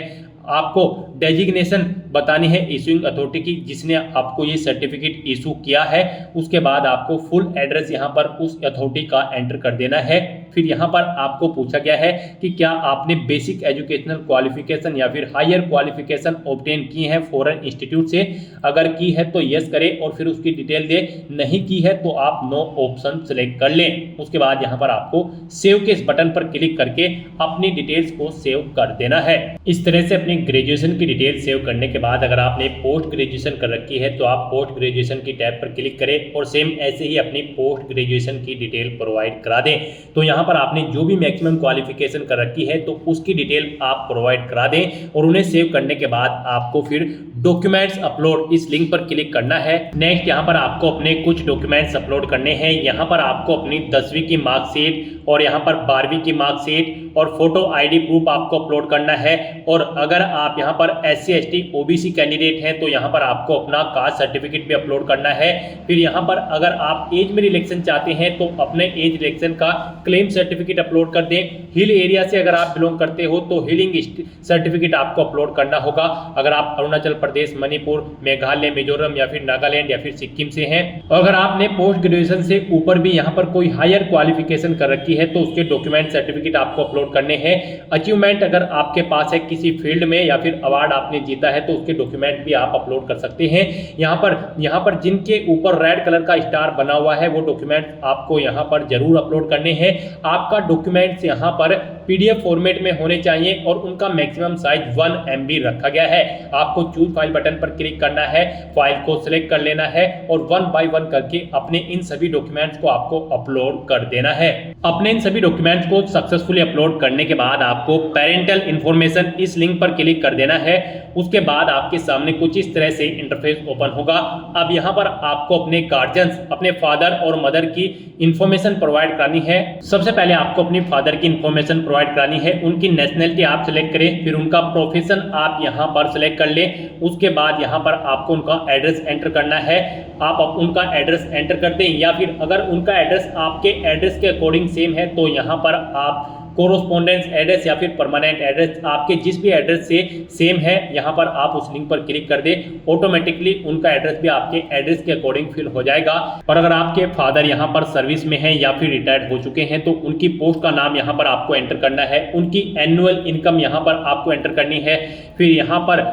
आपको डेजिग्नेशन बतानी है इशूइंग अथॉरिटी की जिसने आपको ये सर्टिफिकेट इशू किया है। उसके बाद आपको फुल एड्रेस यहाँ पर उस अथॉरिटी का एंटर कर देना है। फिर यहाँ पर आपको पूछा गया है कि क्या आपने बेसिक एजुकेशनल क्वालिफिकेशन या फिर हायर क्वालिफिकेशन ऑब्टेन की है फॉरेन इंस्टीट्यूट से। अगर की है तो यस करें और फिर उसकी डिटेल दे, नहीं की है तो आप नो ऑप्शन सेलेक्ट कर लें। उसके बाद यहाँ पर आपको सेव के इस बटन पर क्लिक करके अपनी डिटेल्स को सेव कर देना है। इस तरह से अपनी ग्रेजुएशन की डिटेल सेव करने के बाद अगर आपने पोस्ट ग्रेजुएशन कर रखी है तो आप पोस्ट ग्रेजुएशन की टैब पर क्लिक करें और सेम ऐसे ही अपनी पोस्ट ग्रेजुएशन की डिटेल प्रोवाइड करा दें। तो यहाँ पर आपने जो भी मैक्सिमम क्वालिफिकेशन कर रखी है तो उसकी डिटेल आप प्रोवाइड करा दें और उन्हें सेव करने के बाद आपको फिर डॉक्यूमेंट्स अपलोड इस लिंक पर क्लिक करना है। नेक्स्ट यहाँ पर आपको अपने कुछ डॉक्यूमेंट्स अपलोड करने हैं। यहाँ पर आपको अपनी 10वीं की मार्कशीट और यहाँ पर 12वीं की मार्कशीट और फोटो आईडी प्रूफ आपको अपलोड करना है। और अगर आप यहाँ पर SC ST OBC कैंडिडेट हैं तो यहाँ पर आपको अपना कास्ट सर्टिफिकेट भी अपलोड करना है। फिर यहाँ पर अगर आप एज में रिलेक्शन चाहते हैं तो अपने एज रिलेक्शन का क्लेम सर्टिफिकेट अपलोड कर दें। हिल एरिया से अगर आप बिलोंग करते हो तो हिलिंग सर्टिफिकेट आपको अपलोड करना होगा। अगर आप अरुणाचल प्रदेश, मणिपुर, मेघालय, मिजोरम या फिर नागालैंड या फिर सिक्किम से हैं और अगर आपने पोस्ट ग्रेजुएशन से ऊपर भी यहाँ पर कोई हायर क्वालिफिकेशन कर रखी है तो उसके डॉक्यूमेंट सर्टिफिकेट आपको अपलोड करने हैं। अचीवमेंट अगर आपके पास है किसी फील्ड में या फिर अवार्ड आपने जीता है तो उसके डॉक्यूमेंट भी आप अपलोड कर सकते हैं। यहाँ पर जिनके ऊपर रेड कलर का स्टार बना हुआ है वो डॉक्यूमेंट आपको यहाँ पर जरूर अपलोड करने हैं। आपका डॉक्यूमेंट्स यहाँ पर PDF फॉर्मेट में होने चाहिए और उनका मैक्सिमम साइज 1 MB रखा गया है। आपको चूज फाइल बटन पर क्लिक करना है, फाइल को सिलेक्ट कर लेना है और 1 बाय 1 करके अपने इन सभी डॉक्यूमेंट्स को आपको अपलोड कर देना है। अपने इन सभी डॉक्यूमेंट्स को सक्सेसफुली अपलोड करने के बाद आपको पेरेंटल इंफॉर्मेशन इस लिंक पर क्लिक कर देना है। उसके बाद आपके सामने कुछ इस तरह से इंटरफेस ओपन होगा। अब यहाँ पर आपको अपने गार्जियंस, अपने फादर और मदर की इंफॉर्मेशन प्रोवाइड करानी है। सबसे पहले आपको अपनी फादर की इंफॉर्मेशन प्रोवाइड करानी है। उनकी नेशनलिटी आप सिलेक्ट करें, फिर उनका प्रोफेशन आप यहाँ पर सिलेक्ट कर लें। उसके बाद यहाँ पर आपको उनका एड्रेस एंटर करना है। आप उनका एड्रेस एंटर कर दें या फिर अगर उनका एड्रेस आपके एड्रेस के अकॉर्डिंग सेम है तो यहाँ पर आप कोरोस्पोंडेंस एड्रेस या फिर परमानेंट एड्रेस आपके जिस भी एड्रेस से सेम है यहाँ पर आप उस लिंक पर क्लिक कर दें। ऑटोमेटिकली उनका एड्रेस भी आपके एड्रेस के अकॉर्डिंग फिल हो जाएगा। और अगर आपके फादर यहाँ पर सर्विस में हैं या फिर रिटायर्ड हो चुके हैं तो उनकी पोस्ट का नाम यहाँ पर आपको एंटर करना है। उनकी एनुअल इनकम यहाँ पर आपको एंटर करनी है। फिर यहाँ पर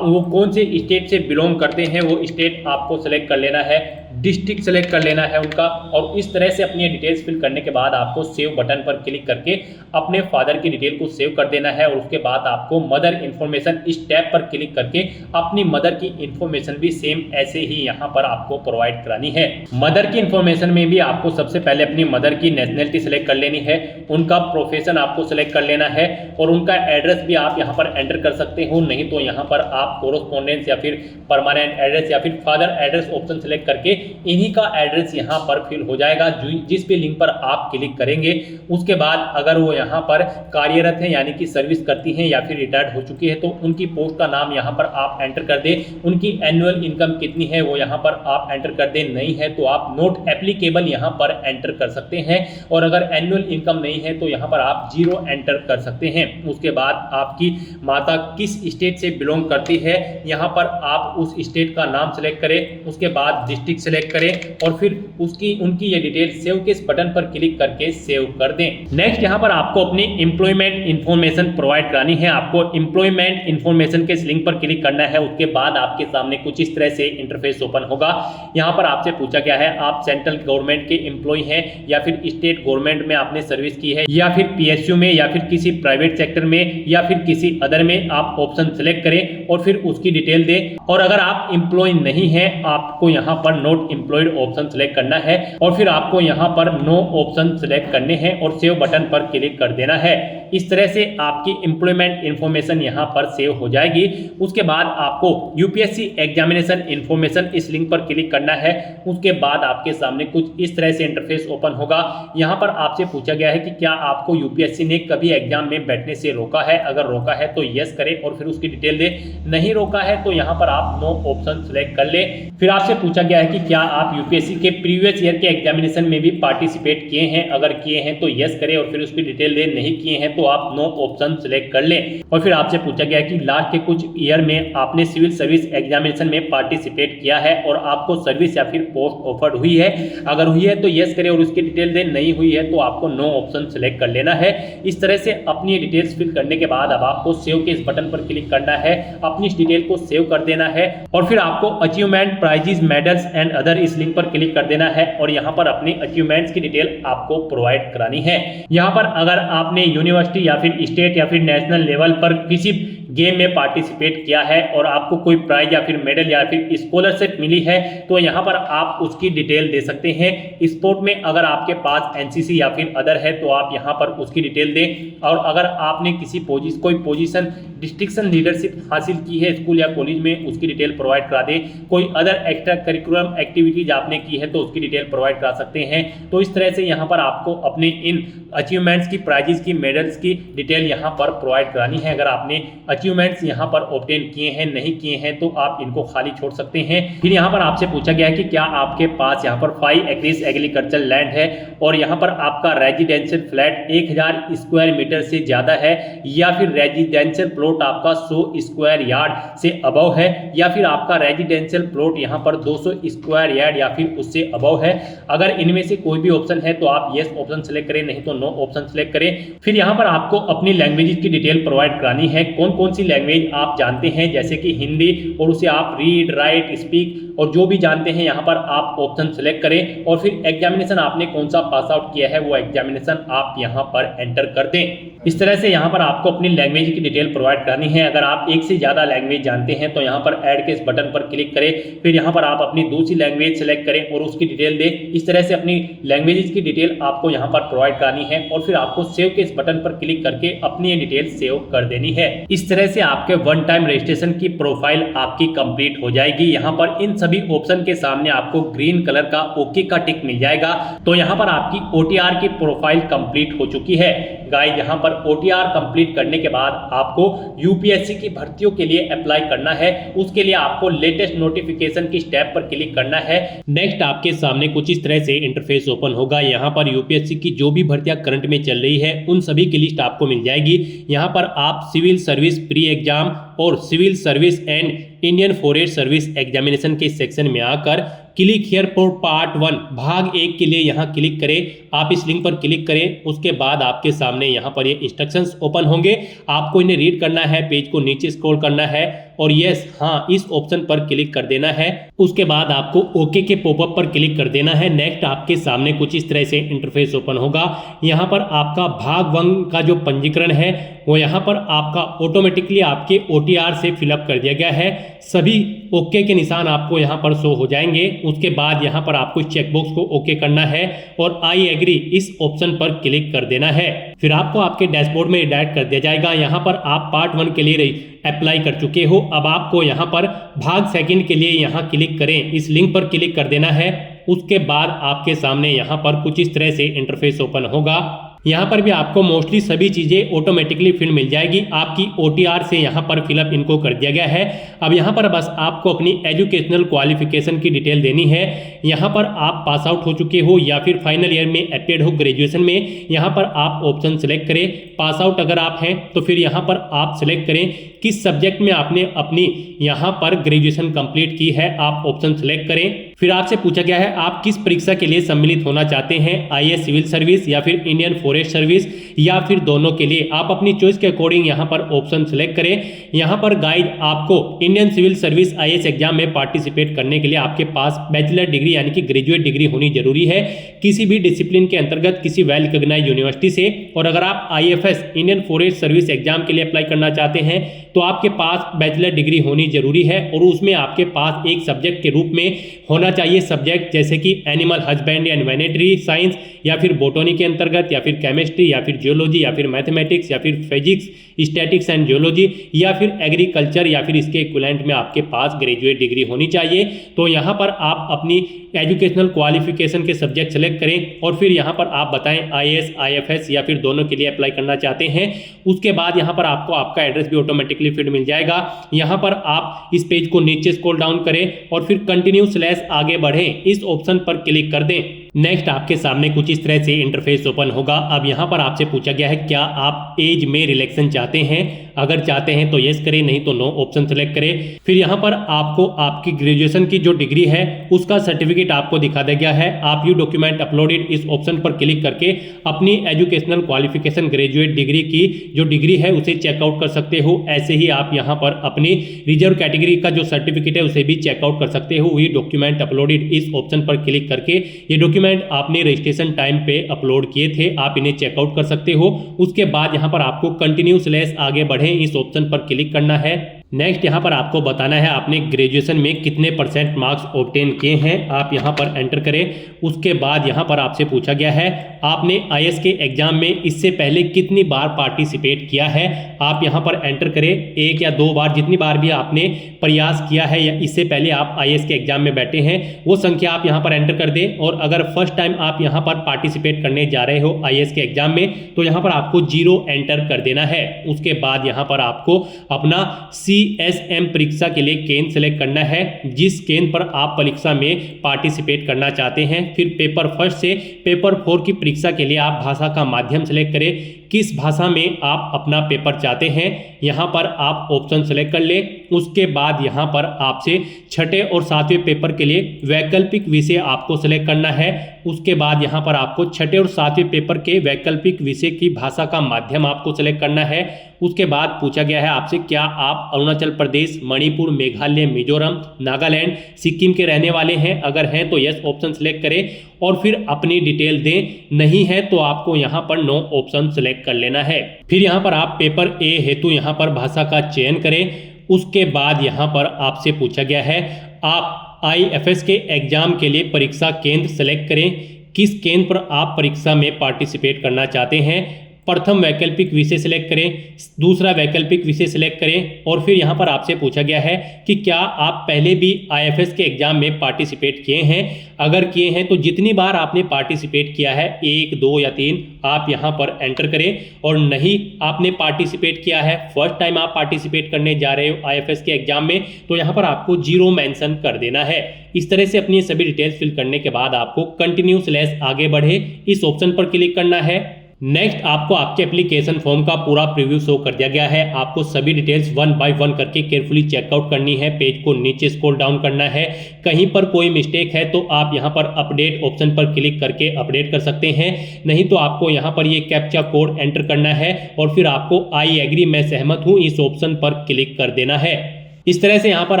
वो कौन से स्टेट से बिलोंग करते हैं वो स्टेट आपको सेलेक्ट कर लेना है, डिस्ट्रिक्ट सेलेक्ट कर लेना है उनका। और इस तरह से अपनी डिटेल्स फिल करने के बाद आपको सेव बटन पर क्लिक करके अपने फादर की डिटेल को सेव कर देना है। और उसके बाद आपको मदर इंफॉर्मेशन इस टैब पर क्लिक करके अपनी मदर की इंफॉर्मेशन भी सेम ऐसे ही यहाँ पर आपको प्रोवाइड करानी है। मदर की इंफॉर्मेशन में भी आपको सबसे पहले अपनी मदर की नेशनलिटी सेलेक्ट कर लेनी है, उनका प्रोफेशन आपको सेलेक्ट कर लेना है और उनका एड्रेस भी आप यहाँ पर एंटर कर सकते हो। नहीं तो यहाँ पर आप कोरोस्पोंडेंस या फिर परमानेंट एड्रेस या फिर फादर एड्रेस ऑप्शन सेलेक्ट करके इन्हीं का एड्रेस यहाँ पर फिल हो जाएगा जिस भी लिंक पर आप क्लिक करेंगे। उसके बाद अगर वो यहाँ पर कार्यरत है यानी कि सर्विस करती हैं या फिर रिटायर्ड हो चुकी है तो उनकी पोस्ट का नाम यहाँ पर आप एंटर कर दें। उनकी एनुअल इनकम कितनी है वो यहाँ पर आप एंटर कर दें। नहीं है तो आप नोट एप्लीकेबल यहाँ पर एंटर कर सकते हैं और अगर एनुअल इनकम नहीं है तो यहाँ पर आप 0 एंटर कर सकते हैं। उसके बाद आपकी माता किस स्टेट से बिलोंग करती है यहाँ पर आप उस स्टेट का नाम सेलेक्ट करें। उसके बाद डिस्ट्रिक्ट सेलेक्ट करें और फिर उनकी ये डिटेल सेव के इस बटन पर क्लिक करके सेव कर दें। नेक्स्ट यहाँ पर आपको अपनी एम्प्लॉयमेंट इंफॉर्मेशन प्रोवाइड करानी है। आपको एम्प्लॉयमेंट इंफॉर्मेशन के इस लिंक पर क्लिक करना है। उसके बाद आपके सामने कुछ इस तरह से इंटरफेस ओपन होगा। यहाँ पर आपसे पूछा गया है आप सेंट्रल गवर्नमेंट के एम्प्लॉय हैं या फिर स्टेट गवर्नमेंट में आपने सर्विस की है या फिर PSU में या फिर किसी प्राइवेट सेक्टर में या फिर किसी अदर में। आप ऑप्शन सेलेक्ट करें और फिर उसकी डिटेल दें। और अगर आप एम्प्लॉय नहीं है आपको यहाँ पर नॉट एम्प्लॉयड ऑप्शन सेलेक्ट करना है और फिर आपको यहाँ पर नो ऑप्शन सेलेक्ट करने हैं और सेव बटन पर क्लिक कर देना है। इस तरह से आपकी एम्प्लॉयमेंट इंफॉर्मेशन यहाँ पर सेव हो जाएगी। उसके बाद आपको UPSC एग्जामिनेशन इंफॉर्मेशन इस लिंक पर क्लिक करना है। उसके बाद आपके सामने कुछ इस तरह से इंटरफेस ओपन होगा। यहाँ पर आपसे पूछा गया है कि क्या आपको UPSC ने कभी एग्जाम में बैठने से रोका है। अगर रोका है तो यस करें और फिर उसकी डिटेल दे। नहीं रोका है तो यहाँ पर आप नो ऑप्शन सेलेक्ट कर ले। फिर आपसे पूछा गया है कि क्या आप UPSC के प्रीवियस ईयर के एग्जामिनेशन में भी पार्टिसिपेट किए हैं। अगर किए हैं तो यस करें और फिर उसकी डिटेल दे। नहीं किए हैं तो आप नो ऑप्शन सेलेक्ट कर लें। और फिर आपसे पूछा गया है कि लास्ट के कुछ ईयर में आपने सिविल सर्विस एग्जामिनेशन में पार्टिसिपेट किया है और आपको सर्विस या फिर पोस्ट ऑफर्ड हुई है। अगर हुई है तो यस करें और उसकी डिटेल दें, नहीं हुई है तो आपको नो ऑप्शन सेलेक्ट कर लेना है। इस तरह से अपनी डिटेल्स फिल करने के बाद अब आपको सेव के इस बटन पर क्लिक करना है, अपनी इस डिटेल को सेव कर देना है और फिर आपको achievement, prizes, medals and other इस लिंक पर क्लिक कर देना है और यहाँ पर अपनी अचीवमेंट्स की डिटेल आपको प्रोवाइड करानी है। यहाँ पर अगर आपने यूनिवर्सिटी या फिर स्टेट या फिर नेशनल लेवल पर किसी गेम में पार्टिसिपेट किया है और आपको कोई प्राइज या फिर मेडल या फिर स्कॉलरशिप मिली है तो यहाँ पर आप उसकी डिटेल दे सकते हैं। स्पोर्ट में अगर आपके पास एनसीसी या फिर अदर है तो आप यहाँ पर उसकी डिटेल दें और अगर आपने कोई पोजीशन डिस्ट्रिक्शन लीडरशिप हासिल की है स्कूल या कॉलेज में उसकी डिटेल प्रोवाइड करा दें। कोई अदर एक्स्ट्रा करिकुलम एक्टिविटीज आपने की है तो उसकी डिटेल प्रोवाइड करा सकते हैं। तो इस तरह से यहाँ पर आपको अपने इन अचीवमेंट्स की, प्राइजेस की, मेडल्स की डिटेल यहाँ पर प्रोवाइड करानी है। अगर आपने अचीवमेंट्स यहाँ पर ऑब्टेन किए हैं, नहीं किए हैं तो आप इनको खाली छोड़ सकते हैं। फिर यहाँ पर आपसे पूछा गया है कि क्या आपके पास यहाँ पर 5 एकड़्स एग्रीकल्चर लैंड है और यहाँ पर आपका रेजिडेंशियल फ्लैट 1000 स्क्वायर मीटर से ज्यादा है या फिर रेजिडेंशियल प्लॉट आपका 100 स्क्वायर यार्ड से अबव है या फिर आपका रेजिडेंशियल प्लॉट यहाँ पर 200 स्क्वायर यार्ड या फिर उससे अबव है। अगर इनमें से कोई भी ऑप्शन है तो आप यस ऑप्शन सेलेक्ट करें, नहीं तो नो ऑप्शन सेलेक्ट करें। फिर यहाँ पर आपको अपनी लैंग्वेज की डिटेल प्रोवाइड करानी है। कौन कौन सी लैंग्वेज आप जानते हैं, जैसे कि हिंदी, और उसे आप रीड, राइट, स्पीक और जो भी जानते हैं यहाँ पर आप ऑप्शन सेलेक्ट करें और फिर एग्जामिनेशन आपने कौन सा पास आउट किया है वो एग्जामिनेशन आप यहाँ पर एंटर कर दें। इस तरह से यहाँ पर आपको अपनी लैंग्वेज की डिटेल प्रोवाइड करनी है। अगर आप एक से ज्यादा लैंग्वेज जानते हैं तो यहाँ पर ऐड के इस बटन पर क्लिक करें, फिर यहाँ पर आप अपनी दूसरी लैंग्वेज सेलेक्ट करें और उसकी डिटेल दें। इस तरह से अपनी लैंग्वेज की डिटेल आपको यहाँ पर प्रोवाइड करनी है और फिर आपको सेव के इस बटन पर क्लिक करके अपनी डिटेल सेव कर देनी है। इस तरह से आपके वन टाइम रजिस्ट्रेशन की प्रोफाइल आपकी कंप्लीट हो जाएगी। यहाँ पर इन सभी ऑप्शन के सामने आपको ग्रीन कलर का ओके का टिक मिल जाएगा। तो यहाँ पर आपकी OTR की प्रोफाइल कंप्लीट हो चुकी है। गाइस, यहाँ पर OTR कंप्लीट करने के बाद आपको यूपीएससी की भर्तियों के लिए अप्लाई करना है। उसके लिए आपको लेटेस्ट नोटिफिकेशन की स्टेप पर क्लिक करना है। नेक्स्ट आपके सामने कुछ इस तरह से इंटरफेस ओपन होगा। यहाँ पर यूपीएससी की जो भी भर्तियां करंट में चल रही है उन सभी की लिस्ट आपको मिल जाएगी। यहाँ पर आप सिविल सर्विस प्री एग्जाम और civil service and Indian forest service examination के सेक्शन में आकर क्लिक हियर फॉर पार्ट 1 भाग 1 के लिए यहाँ क्लिक करें। आप इस लिंक पर क्लिक करें, उसके बाद आपके सामने यहाँ पर ये इंस्ट्रक्शंस ओपन होंगे। आपको इन्हें रीड करना है, पेज को नीचे स्क्रॉल करना है और यस हाँ इस ऑप्शन पर क्लिक कर देना है। उसके बाद आपको ओके के पॉपअप पर क्लिक कर देना है। नेक्स्ट आपके सामने कुछ इस तरह से इंटरफेस ओपन होगा। यहाँ पर आपका भाग 1 का जो पंजीकरण है वो यहाँ पर आपका ऑटोमेटिकली आपके OTR से फिलअप कर दिया गया है। सभी ओके के निशान आपको यहाँ पर शो हो जाएंगे। उसके बाद यहाँ पर आपको चेकबॉक्स को ओके करना है और आई एग्री इस ऑप्शन पर क्लिक कर देना है। फिर आपको आपके डैशबोर्ड में रिडायरेक्ट कर दिया जाएगा। यहाँ पर आप पार्ट 1 के लिए अप्लाई कर चुके हो। अब आपको यहाँ पर भाग 2 के लिए यहाँ क्लिक करें, इस लिंक पर क्लिक कर देना है। उसके बाद आपके सामने यहाँ पर कुछ इस तरह से इंटरफेस ओपन होगा। यहाँ पर भी आपको मोस्टली सभी चीज़ें ऑटोमेटिकली फिल मिल जाएगी। आपकी OTR से यहाँ पर फिलअप इनको कर दिया गया है। अब यहाँ पर बस आपको अपनी एजुकेशनल क्वालिफिकेशन की डिटेल देनी है। यहाँ पर आप पास आउट हो चुके हो या फिर फाइनल ईयर में अपेयर्ड हो ग्रेजुएशन में, यहाँ पर आप ऑप्शन सेलेक्ट करें। पास आउट अगर आप हैं तो फिर यहाँ पर आप सेलेक्ट करें किस सब्जेक्ट में आपने अपनी यहाँ पर ग्रेजुएशन कंप्लीट की है, आप ऑप्शन सेलेक्ट करें। फिर आपसे पूछा गया है आप किस परीक्षा के लिए सम्मिलित होना चाहते हैं, IAS सिविल सर्विस या फिर इंडियन फॉरेस्ट सर्विस या फिर दोनों के लिए। आप अपनी चॉइस के अकॉर्डिंग यहाँ पर ऑप्शन सेलेक्ट करें। यहाँ पर गाइड आपको Indian civil service IAS exam में पार्टिसिपेट करने के लिए आपके पास बैचलर डिग्री यानी कि ग्रेजुएट डिग्री होनी जरूरी है किसी भी डिसिप्लिन के अंतर्गत किसी वेल रिकॉग्नाइज्ड यूनिवर्सिटी से। और अगर आप IFS Indian forest service exam के लिए अप्लाई करना चाहते हैं तो आपके पास बैचलर डिग्री होनी जरूरी है और उसमें आपके पास एक सब्जेक्ट के रूप में होना चाहिए सब्जेक्ट जैसे कि animal husbandry and veterinary science या फिर बोटनी के अंतर्गत या फिर केमिस्ट्री या फिर जियोलॉजी या फिर मैथमेटिक्स या फिर फिजिक्स, स्टैटिक्स एंड जियोलॉजी या फिर एग्रीकल्चर या फिर इसके इक्विवेलेंट में आपके पास ग्रेजुएट डिग्री होनी चाहिए। तो यहाँ पर आप अपनी एजुकेशनल क्वालिफिकेशन के सब्जेक्ट सेलेक्ट करें और फिर यहाँ पर आप बताएं IAS, IFS या फिर दोनों के लिए अप्लाई करना चाहते हैं। उसके बाद यहाँ पर आपको आपका एड्रेस भी ऑटोमेटिकली फिट मिल जाएगा। यहाँ पर आप इस पेज को नीचे स्क्रॉल डाउन करें और फिर कंटिन्यू / आगे बढ़ें इस ऑप्शन पर क्लिक कर दें। नेक्स्ट आपके सामने कुछ इस तरह से इंटरफेस ओपन होगा। अब यहाँ पर आपसे पूछा गया है क्या आप एज में रिलैक्सेशन चाहते हैं, अगर चाहते हैं तो यस करें, नहीं तो नो ऑप्शन सेलेक्ट करें। फिर यहाँ पर आपको आपकी ग्रेजुएशन की जो डिग्री है उसका सर्टिफिकेट आपको दिखा दिया गया है। आप यू डॉक्यूमेंट अपलोडेड इस ऑप्शन पर क्लिक करके अपनी एजुकेशनल क्वालिफिकेशन ग्रेजुएट डिग्री की जो डिग्री है उसे चेकआउट कर सकते हो। ऐसे ही आप यहाँ पर अपनी रिजर्व कैटेगरी का जो सर्टिफिकेट है उसे भी चेकआउट कर सकते हो। वी डॉक्यूमेंट अपलोडेड इस ऑप्शन पर क्लिक करके ये डॉक्यूमेंट आपने रजिस्ट्रेशन टाइम पे अपलोड किए थे, आप इन्हें चेकआउट कर सकते हो। उसके बाद यहाँ पर आपको कंटिन्यू / आगे बढ़े इस ऑप्शन पर क्लिक करना है। नेक्स्ट यहाँ पर आपको बताना है आपने ग्रेजुएशन में कितने % मार्क्स ऑब्टेन किए हैं, आप यहाँ पर एंटर करें। उसके बाद यहाँ पर आपसे पूछा गया है आपने आईएएस के एग्जाम में इससे पहले कितनी बार पार्टिसिपेट किया है, आप यहाँ पर एंटर करें। 1 या 2 बार, जितनी बार भी आपने प्रयास किया है या इससे पहले आप आईएएस के एग्जाम में बैठे हैं वो संख्या आप यहाँ पर एंटर कर दें। और अगर फर्स्ट टाइम आप यहाँ पर पार्टिसिपेट करने जा रहे हो आईएएस के एग्जाम में तो यहाँ पर आपको 0 एंटर कर देना है। उसके बाद यहाँ पर आपको अपना CSM परीक्षा के लिए केंद्र सेलेक्ट करना है, जिस केंद्र पर आप परीक्षा में पार्टिसिपेट करना चाहते हैं। फिर पेपर 1 से पेपर 4 की परीक्षा के लिए आप भाषा का माध्यम सेलेक्ट करें, किस भाषा में आप अपना पेपर चाहते हैं यहाँ पर आप ऑप्शन सेलेक्ट कर लें। उसके बाद यहाँ पर आपसे 6ठे और 7वें पेपर के लिए वैकल्पिक विषय आपको सेलेक्ट करना है। उसके बाद यहाँ पर आपको 6ठे और 7वें पेपर के वैकल्पिक विषय की भाषा का माध्यम आपको सेलेक्ट करना है। उसके बाद पूछा गया है आपसे क्या आप अरुणाचल प्रदेश, मणिपुर, मेघालय, मिजोरम, नागालैंड, सिक्किम के रहने वाले हैं, अगर हैं तो यस ऑप्शन सेलेक्ट करें और फिर अपनी डिटेल दें, नहीं है तो आपको यहाँ पर नो ऑप्शन सेलेक्ट कर लेना है। फिर यहाँ पर आप पेपर ए हेतु यहाँ पर भाषा का चयन करें। उसके बाद यहाँ पर आपसे पूछा गया है आप IFS के एग्जाम के लिए परीक्षा केंद्र सेलेक्ट करें, किस केंद्र पर आप परीक्षा में पार्टिसिपेट करना चाहते हैं। प्रथम वैकल्पिक विषय सिलेक्ट करें, दूसरा वैकल्पिक विषय सिलेक्ट करें और फिर यहाँ पर आपसे पूछा गया है कि क्या आप पहले भी IFS के एग्जाम में पार्टिसिपेट किए हैं, अगर किए हैं तो जितनी बार आपने पार्टिसिपेट किया है 1, 2 या 3 आप यहाँ पर एंटर करें। और नहीं आपने पार्टिसिपेट किया है, फर्स्ट टाइम आप पार्टिसिपेट करने जा रहे हो IFS के एग्जाम में तो यहाँ पर आपको 0 मेंशन कर देना है। इस तरह से अपनी सभी डिटेल्स फिल करने के बाद आपको कंटिन्यू / आगे बढ़े इस ऑप्शन पर क्लिक करना है। नेक्स्ट आपको आपके एप्लीकेशन फॉर्म का पूरा प्रीव्यू शो कर दिया गया है। आपको सभी डिटेल्स 1 बाय 1 करके केयरफुली चेकआउट करनी है, पेज को नीचे स्क्रॉल डाउन करना है। कहीं पर कोई मिस्टेक है तो आप यहां पर अपडेट ऑप्शन पर क्लिक करके अपडेट कर सकते हैं, नहीं तो आपको यहां पर ये कैप्चा कोड एंटर करना है और फिर आपको आई एग्री मैं सहमत हूं इस ऑप्शन पर क्लिक कर देना है। इस तरह से यहाँ पर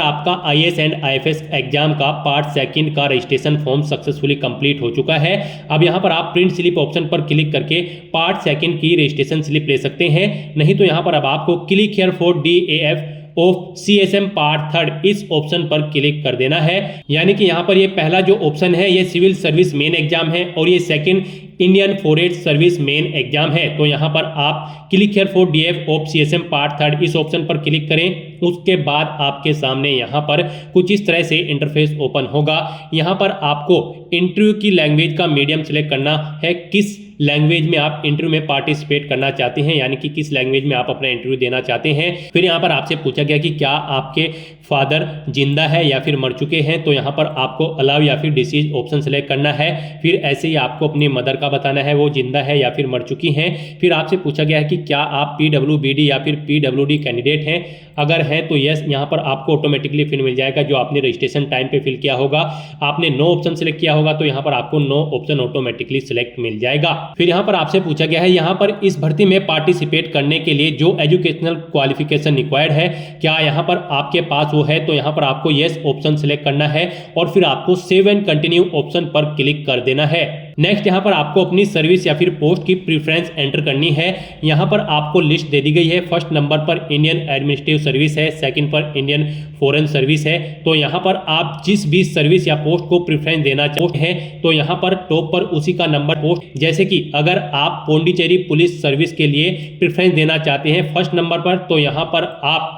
आपका IAS एंड IFS एग्जाम का पार्ट 2 का रजिस्ट्रेशन फॉर्म सक्सेसफुली कंप्लीट हो चुका है। अब यहाँ पर आप प्रिंट स्लिप ऑप्शन पर क्लिक करके पार्ट 2 की रजिस्ट्रेशन स्लिप ले सकते हैं, नहीं तो यहाँ पर अब आपको click here for DAF of CSM part 3 इस ऑप्शन पर क्लिक कर देना है। यानी कि यहाँ पर ये पहला जो ऑप्शन है ये सिविल सर्विस मेन एग्जाम है और ये second Indian forest service main exam है। तो यहाँ पर आप click here for DAF of CSM part 3 इस ऑप्शन पर क्लिक करें। उसके बाद आपके सामने यहाँ पर कुछ इस तरह से इंटरफेस ओपन होगा। यहाँ पर आपको इंटरव्यू की लैंग्वेज का मीडियम सेलेक्ट करना है, किस लैंग्वेज में आप इंटरव्यू में पार्टिसिपेट करना चाहते हैं, यानी कि किस लैंग्वेज में आप अपना इंटरव्यू देना चाहते हैं। फिर यहाँ पर आपसे पूछा गया कि क्या आपके फादर जिंदा है या फिर मर चुके हैं, तो यहाँ पर आपको अलाउ या फिर डिसीज ऑप्शन सेलेक्ट करना है। फिर ऐसे ही आपको अपनी मदर का बताना है वो जिंदा है या फिर मर चुकी हैं। फिर आपसे पूछा गया है कि क्या आप PWBD या फिर PWD कैंडिडेट हैं, अगर हैं तो यस यहाँ पर आपको ऑटोमेटिकली फिर मिल जाएगा जो आपने रजिस्ट्रेशन टाइम पे फिल किया होगा। आपने नो ऑप्शन सेलेक्ट किया होगा तो यहाँ पर आपको नो ऑप्शन ऑटोमेटिकली सिलेक्ट मिल जाएगा। फिर यहाँ पर आपसे पूछा गया है यहाँ पर इस भर्ती में पार्टिसिपेट करने के लिए जो एजुकेशनल क्वालिफिकेशन रिक्वायर्ड है क्या यहाँ पर आपके पास वो है, तो यहाँ पर आपको यस ऑप्शन सेलेक्ट करना है और फिर आपको सेव एंड कंटिन्यू ऑप्शन पर क्लिक कर देना है। नेक्स्ट यहाँ पर आपको अपनी सर्विस या फिर पोस्ट की प्रेफरेंस एंटर करनी है। यहाँ पर आपको लिस्ट दे दी गई है, फर्स्ट नंबर पर इंडियन एडमिनिस्ट्रेटिव सर्विस है, सेकंड पर इंडियन फॉरेन सर्विस है। तो यहाँ पर आप जिस भी सर्विस या पोस्ट को प्रेफरेंस देना चाहते हैं तो यहाँ पर टॉप पर उसी का नंबर पोस्ट, जैसे कि अगर आप पौंडीचेरी पुलिस सर्विस के लिए प्रेफरेंस देना चाहते हैं फर्स्ट नंबर पर तो यहाँ पर आप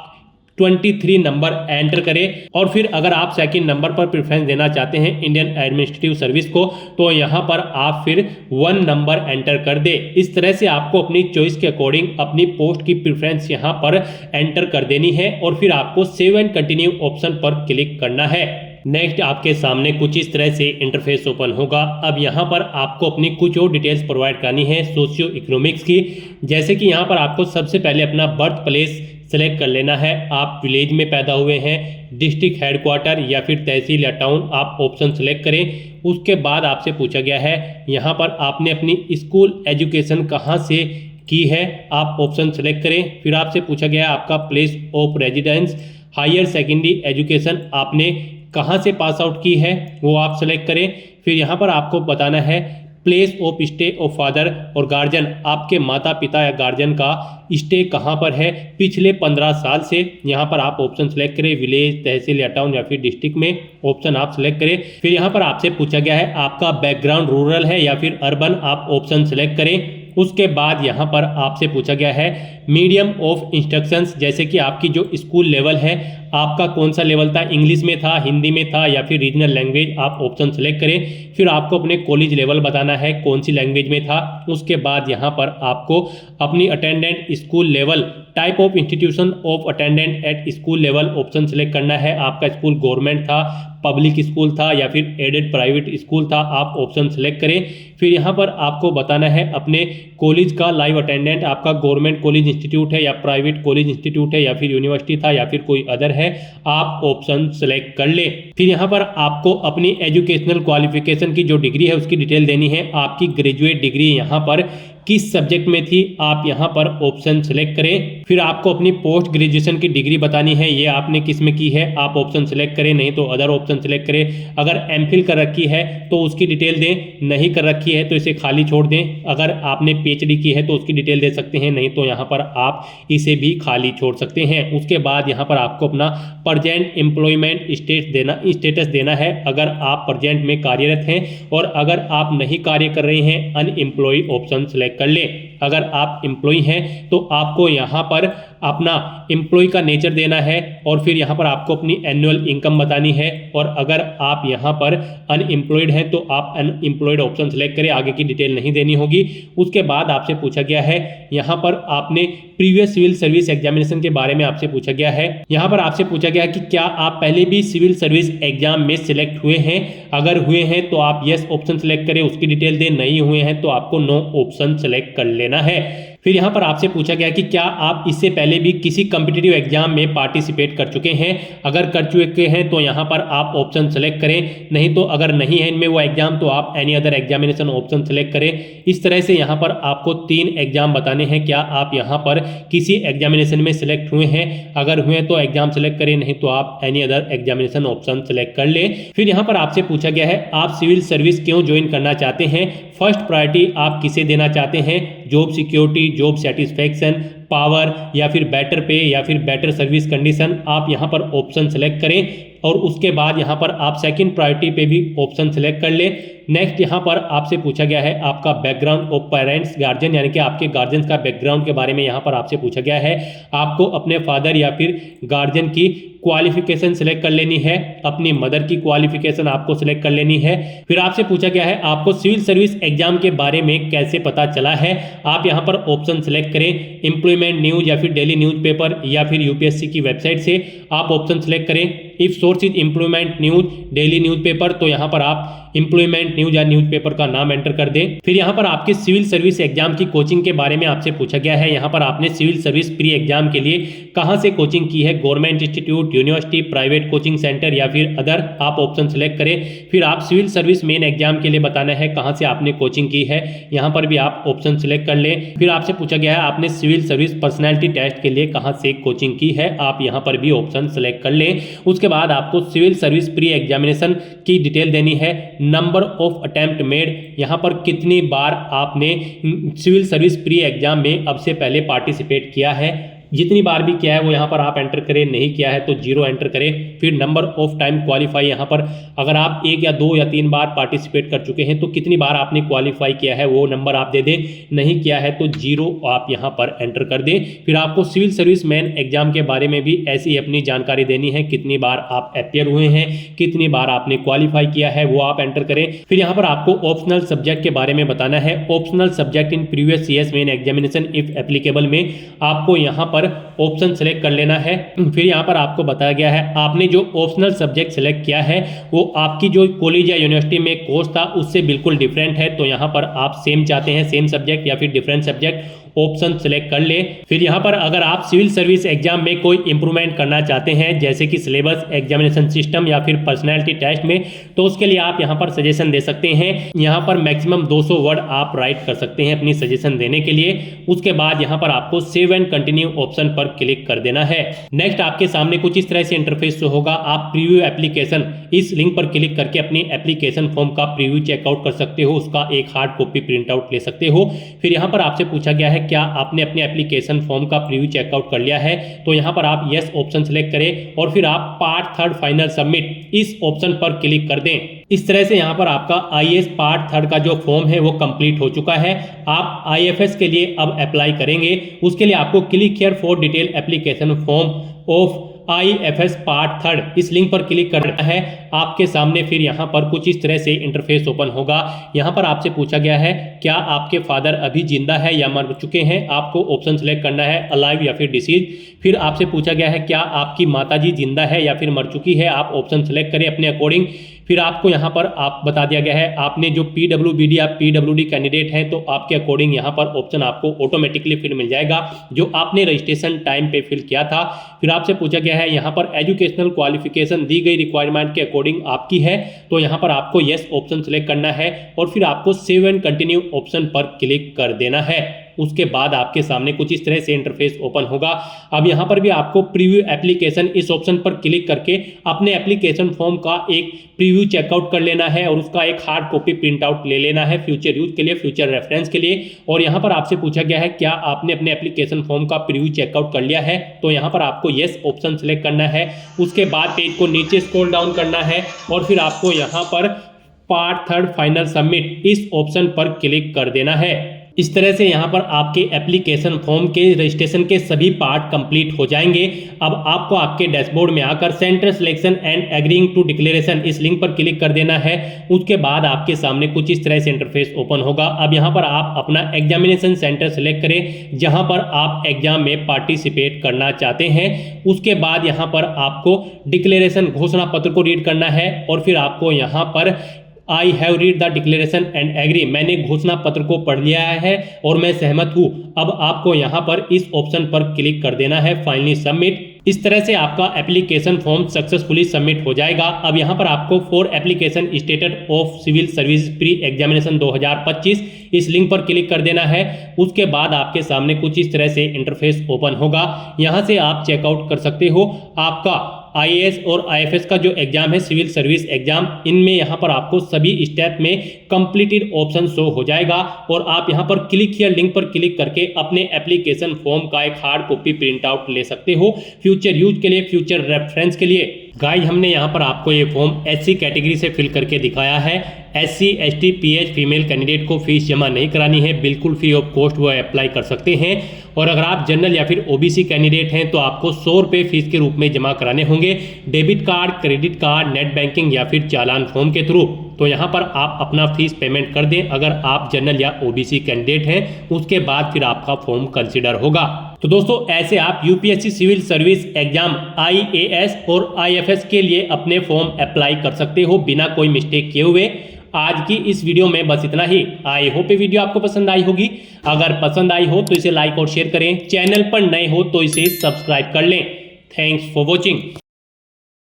23 नंबर एंटर करें और फिर अगर आप सेकंड नंबर पर प्रेफरेंस देना चाहते हैं इंडियन एडमिनिस्ट्रेटिव सर्विस को तो यहाँ पर आप फिर 1 नंबर एंटर कर दे। इस तरह से आपको अपनी चॉइस के अकॉर्डिंग अपनी पोस्ट की प्रेफरेंस यहाँ पर एंटर कर देनी है और फिर आपको सेव एंड कंटिन्यू ऑप्शन पर क्लिक करना है। नेक्स्ट आपके सामने कुछ इस तरह से इंटरफेस ओपन होगा। अब यहाँ पर आपको अपनी कुछ और डिटेल्स प्रोवाइड करनी है सोशियो इकोनॉमिक्स की, जैसे कि यहाँ पर आपको सबसे पहले अपना बर्थ प्लेस सेलेक्ट कर लेना है। आप विलेज में पैदा हुए हैं, डिस्ट्रिक्ट हेडक्वार्टर या फिर तहसील या टाउन, आप ऑप्शन सेलेक्ट करें। उसके बाद आपसे पूछा गया है यहाँ पर आपने अपनी स्कूल एजुकेशन कहाँ से की है, आप ऑप्शन सेलेक्ट करें। फिर आपसे पूछा गया है आपका place of residence, higher secondary education आपने कहाँ से पास आउट की है वो आप सेलेक्ट करें। फिर यहाँ पर आपको बताना है place of stay of father और गार्जियन, आपके माता पिता या गार्जियन का स्टे कहाँ पर है पिछले 15 साल से, यहाँ पर आप ऑप्शन सेलेक्ट करें। विलेज, तहसील या टाउन या फिर डिस्ट्रिक्ट में ऑप्शन आप सेलेक्ट करें। फिर यहाँ पर आपसे पूछा गया है आपका बैकग्राउंड रूरल है या फिर अर्बन, आप ऑप्शन सेलेक्ट करें। उसके बाद यहाँ पर आपसे पूछा गया है मीडियम ऑफ इंस्ट्रक्शंस, जैसे कि आपकी जो स्कूल लेवल है आपका कौन सा लेवल था, इंग्लिश में था, हिंदी में था या फिर रीजनल लैंग्वेज, आप ऑप्शन सेलेक्ट करें। फिर आपको अपने कॉलेज लेवल बताना है कौन सी लैंग्वेज में था। उसके बाद यहाँ पर आपको अपनी attendant school level, type of institution of attendant at school level option select करना है। आपका स्कूल गवर्नमेंट था, पब्लिक स्कूल था या फिर एडेड प्राइवेट स्कूल था, आप ऑप्शन सेलेक्ट करें। फिर यहाँ पर आपको बताना है अपने कॉलेज का लाइव अटेंडेंट, आपका गवर्नमेंट कॉलेज इंस्टीट्यूट है या प्राइवेट कॉलेज इंस्टीट्यूट है या फिर यूनिवर्सिटी था या फिर कोई अदर है, आप ऑप्शन सेलेक्ट कर ले। फिर यहाँ पर आपको अपनी एजुकेशनल क्वालिफिकेशन की जो डिग्री है उसकी डिटेल देनी है। आपकी ग्रेजुएट डिग्री यहाँ पर किस सब्जेक्ट में थी, आप यहाँ पर ऑप्शन सेलेक्ट करें। फिर आपको अपनी पोस्ट ग्रेजुएशन की डिग्री बतानी है, ये आपने किस में की है, आप ऑप्शन सेलेक्ट करें, नहीं तो अदर ऑप्शन सेलेक्ट करें। अगर एमफिल कर रखी है तो उसकी डिटेल दें, नहीं कर रखी है तो इसे खाली छोड़ दें। अगर आपने पीएचडी की है तो उसकी डिटेल दे सकते हैं, नहीं तो यहाँ पर आप इसे भी खाली छोड़ सकते हैं। उसके बाद यहाँ पर आपको अपना प्रेजेंट एम्प्लॉयमेंट स्टेटस देना है, अगर आप प्रेजेंट में कार्यरत हैं, और अगर आप नहीं कार्य कर रहे हैं अनएम्प्लॉय ऑप्शन सेलेक्ट कर लें। अगर आप एम्प्लॉय हैं तो आपको यहाँ पर अपना एम्प्लॉय का नेचर देना है और फिर यहाँ पर आपको अपनी एनुअल इनकम बतानी है। और अगर आप यहाँ पर अनएम्प्लॉयड हैं तो आप अनएम्प्लॉयड ऑप्शन सेलेक्ट करें, आगे की डिटेल नहीं देनी होगी। उसके बाद आपसे पूछा गया है यहाँ पर आपने प्रीवियस सिविल सर्विस एग्जामिनेशन के बारे में आपसे पूछा गया है। यहाँ पर आपसे पूछा गया है कि क्या आप पहले भी सिविल सर्विस एग्जाम में सिलेक्ट हुए हैं, अगर हुए हैं तो आप यस ऑप्शन सेलेक्ट करें, उसकी डिटेल दें, नहीं हुए हैं तो आपको नो ऑप्शन सेलेक्ट कर लेना है। फिर यहाँ पर आपसे पूछा गया कि क्या आप इससे पहले भी किसी कॉम्पिटिटिव एग्जाम में पार्टिसिपेट कर चुके हैं, अगर कर चुके हैं तो यहाँ पर आप ऑप्शन सेलेक्ट करें, नहीं तो अगर नहीं है इनमें वो एग्जाम तो आप any other examination option select करें। इस तरह से यहाँ पर आपको 3 एग्जाम बताने हैं, क्या आप यहाँ पर किसी एग्जामिनेशन में सिलेक्ट हुए हैं, अगर हुए तो एग्जाम सेलेक्ट करें, नहीं तो आप any other examination option select कर लें। फिर यहाँ पर आपसे पूछा गया है आप सिविल सर्विस क्यों ज्वाइन करना चाहते हैं, फर्स्ट प्रायोरिटी आप किसे देना चाहते हैं, job security, job satisfaction, power या फिर बेटर पे या फिर बेटर सर्विस कंडीशन, आप यहाँ पर ऑप्शन सेलेक्ट करें। और उसके बाद यहाँ पर आप सेकंड प्रायोरिटी पे भी ऑप्शन सेलेक्ट कर ले। नेक्स्ट यहाँ पर आपसे पूछा गया है आपका बैकग्राउंड ऑफ पेरेंट्स गार्जियन, यानी कि आपके गार्जियन का बैकग्राउंड के बारे में यहाँ पर आपसे पूछा गया है। आपको अपने फादर या फिर गार्जियन की क्वालिफिकेशन सिलेक्ट कर लेनी है, अपनी मदर की क्वालिफिकेशन आपको सिलेक्ट कर लेनी है। फिर आपसे पूछा गया है आपको सिविल सर्विस एग्जाम के बारे में कैसे पता चला है, आप यहाँ पर ऑप्शन सेलेक्ट करें, एम्प्लॉयमेंट न्यूज या फिर डेली न्यूज़पेपर या फिर यूपीएससी की वेबसाइट से आप ऑप्शन सेलेक्ट करें। If source is employment news, daily newspaper, तो यहाँ पर आप एम्प्लॉयमेंट न्यूज या न्यूज़पेपर का नाम एंटर कर दें। फिर यहाँ पर आपके सिविल सर्विस एग्जाम की कोचिंग के बारे में आपसे पूछा गया है, यहाँ पर आपने सिविल सर्विस प्री एग्जाम के लिए कहाँ से कोचिंग की है, government institute, university, private coaching centre या फिर अदर, आप ऑप्शन सेलेक्ट करें। फिर आप सिविल सर्विस मेन एग्जाम के लिए बताना है कहाँ से आपने कोचिंग की है, यहाँ पर भी आप ऑप्शन सेलेक्ट कर लें। फिर आपसे पूछा गया है आपने सिविल सर्विस पर्सनैलिटी टेस्ट के लिए कहाँ से कोचिंग की है, आप यहाँ पर भी ऑप्शन सेलेक्ट कर लें। उसके बाद आपको सिविल सर्विस प्री एग्जामिनेशन की डिटेल देनी है, नंबर ऑफ अटेम्प्ट मेड, यहाँ पर कितनी बार आपने सिविल सर्विस प्री एग्जाम में अब से पहले पार्टिसिपेट किया है, जितनी बार भी किया है वो यहाँ पर आप एंटर करें, नहीं किया है तो 0 एंटर करें। फिर नंबर ऑफ टाइम क्वालिफाई, यहाँ पर अगर आप 1 या 2 या 3 बार पार्टिसिपेट कर चुके हैं तो कितनी बार आपने क्वालिफाई किया है वो नंबर आप दे दें, नहीं किया है तो 0 आप यहाँ पर एंटर कर दें। फिर आपको सिविल सर्विस मैन एग्जाम के बारे में भी ऐसी ही अपनी जानकारी देनी है, कितनी बार आप अपियर हुए हैं, कितनी बार आपने क्वालिफाई किया है वो आप एंटर करें। फिर यहाँ पर आपको ऑप्शनल सब्जेक्ट के बारे में बताना है, optional subject in previous years main examination if applicable में आपको यहाँ पर पर ऑप्शन सेलेक्ट कर लेना है। फिर यहाँ पर आपको बताया गया है आपने जो ऑप्शनल सब्जेक्ट सेलेक्ट किया है वो आपकी जो कॉलेज या यूनिवर्सिटी में कोर्स था उससे बिल्कुल डिफरेंट है, तो यहाँ पर आप सेम चाहते हैं सेम सब्जेक्ट या फिर डिफरेंट सब्जेक्ट, ऑप्शन सेलेक्ट कर ले। फिर यहाँ पर अगर आप सिविल सर्विस एग्जाम में कोई इंप्रूवमेंट करना चाहते हैं जैसे कि सिलेबस, एग्जामिनेशन सिस्टम या फिर पर्सनैलिटी टेस्ट में, तो उसके लिए आप यहाँ पर सजेशन दे सकते हैं। यहाँ पर मैक्सिमम 200 वर्ड आप राइट कर सकते हैं अपनी सजेशन देने के लिए। उसके बाद यहाँ पर आपको सेव एंड कंटिन्यू ऑप्शन पर क्लिक कर देना है। नेक्स्ट आपके सामने कुछ इस तरह से इंटरफेस शो होगा। आप प्रीव्यू एप्लीकेशन इस लिंक पर क्लिक करके अपनी एप्लीकेशन फॉर्म का प्रीव्यू चेकआउट कर सकते हो, उसका एक हार्ड कॉपी प्रिंट आउट ले सकते हो। फिर यहाँ पर आपसे पूछा गया है क्या आपने अपने एप्लीकेशन फॉर्म का प्रीव्यू चेकआउट कर लिया है, तो यहाँ पर आप यस ऑप्शन सेलेक्ट करें और फिर आप पार्ट 3 फाइनल सबमिट इस ऑप्शन पर क्लिक कर दें। इस तरह से यहाँ पर आपका IAS पार्ट 3 का जो फॉर्म है वो कंप्लीट हो चुका है। आप IFS के लिए अब अप्लाई करेंगे, उसके लिए आपको click here for detail application form of IFS part 3 इस लिंक पर क्लिक करना है। आपके सामने फिर यहाँ पर कुछ इस तरह से इंटरफेस ओपन होगा। यहाँ पर आपसे पूछा गया है क्या आपके फादर अभी जिंदा है या मर चुके हैं, आपको ऑप्शन सेलेक्ट करना है अलाइव या फिर डिसीज। फिर आपसे पूछा गया है क्या आपकी माताजी जिंदा है या फिर मर चुकी है, आप ऑप्शन सेलेक्ट करें अपने अकॉर्डिंग। फिर आपको यहाँ पर आप बता दिया गया है आपने जो PWBD या PWD कैंडिडेट हैं तो आपके अकॉर्डिंग यहाँ पर ऑप्शन आपको ऑटोमेटिकली फिर मिल जाएगा जो आपने रजिस्ट्रेशन टाइम पे फिल किया था। फिर आपसे पूछा गया है यहाँ पर एजुकेशनल क्वालिफिकेशन दी गई रिक्वायरमेंट के अकॉर्डिंग आपकी है, तो यहाँ पर आपको यस ऑप्शन सेलेक्ट करना है और फिर आपको सेव एंड कंटिन्यू ऑप्शन पर क्लिक कर देना है। उसके बाद आपके सामने कुछ इस तरह से इंटरफेस ओपन होगा। अब यहाँ पर भी आपको प्रीव्यू एप्लीकेशन इस ऑप्शन पर क्लिक करके अपने एप्लीकेशन फॉर्म का एक प्रीव्यू चेकआउट कर लेना है और उसका एक हार्ड कॉपी प्रिंट आउट ले लेना है फ्यूचर यूज के लिए, फ्यूचर रेफरेंस के लिए। और यहाँ पर आपसे पूछा गया है क्या आपने अपने एप्लीकेशन फॉर्म का प्रीव्यू चेकआउट कर लिया है, तो यहाँ पर आपको यस ऑप्शन सेलेक्ट करना है। उसके बाद पेज को नीचे स्क्रॉल डाउन करना है और फिर आपको यहाँ पर पार्ट 3 फाइनल सबमिट इस ऑप्शन पर क्लिक कर देना है। इस तरह से यहाँ पर आपके एप्लीकेशन फॉर्म के रजिस्ट्रेशन के सभी पार्ट कंप्लीट हो जाएंगे। अब आपको आपके डैशबोर्ड में आकर centre selection and agreeing to declaration इस लिंक पर क्लिक कर देना है। उसके बाद आपके सामने कुछ इस तरह से इंटरफेस ओपन होगा। अब यहाँ पर आप अपना एग्जामिनेशन सेंटर सेलेक्ट करें जहाँ पर आप एग्जाम में पार्टिसिपेट करना चाहते हैं। उसके बाद यहाँ पर आपको डिक्लेरेशन घोषणा पत्र को रीड करना है और फिर आपको यहाँ पर I have read the declaration and agree, मैंने घोषणा पत्र को पढ़ लिया है और मैं सहमत हूँ। अब आपको यहाँ पर इस ऑप्शन पर क्लिक कर देना है फाइनली सबमिट। इस तरह से आपका एप्लीकेशन फॉर्म सक्सेसफुली सबमिट हो जाएगा। अब यहाँ पर आपको for application status of civil service pre examination 2025 इस लिंक पर क्लिक कर देना है। उसके बाद आपके सामने कुछ इस तरह से इंटरफेस ओपन होगा। यहाँ से आप चेकआउट कर सकते हो आपका IAS और IFS का जो एग्जाम है सिविल सर्विस एग्जाम, इनमें यहाँ पर आपको सभी स्टेप में कंप्लीटेड ऑप्शन शो हो जाएगा और आप यहाँ पर क्लिक हियर लिंक पर क्लिक करके अपने एप्लीकेशन फॉर्म का एक हार्ड कॉपी प्रिंट आउट ले सकते हो फ्यूचर यूज के लिए, फ्यूचर रेफरेंस के लिए। गाइस हमने यहाँ पर आपको ये फॉर्म SC कैटेगरी से फिल करके दिखाया है। SC ST PH female candidate को फीस जमा नहीं करानी है, बिल्कुल फ्री ऑफ कॉस्ट वो अप्लाई कर सकते हैं। और अगर आप जनरल या फिर OBC कैंडिडेट हैं तो आपको 100 रुपये फीस के रूप में जमा कराने होंगे debit card, credit card, net banking या फिर चालान फॉर्म के थ्रू। तो यहाँ पर आप अपना फीस पेमेंट कर दें अगर आप जनरल या OBC कैंडिडेट हैं, उसके बाद फिर आपका फॉर्म कंसिडर होगा। तो दोस्तों ऐसे आप UPSC civil service exam IAS और IFS के लिए अपने फॉर्म अप्लाई कर सकते हो बिना कोई मिस्टेक किए हुए। आज की इस वीडियो में बस इतना ही। आई होप ये वीडियो आपको पसंद आई होगी। अगर पसंद आई हो तो इसे लाइक और शेयर करें, चैनल पर नए हो तो इसे सब्सक्राइब कर लें। Thanks for watching.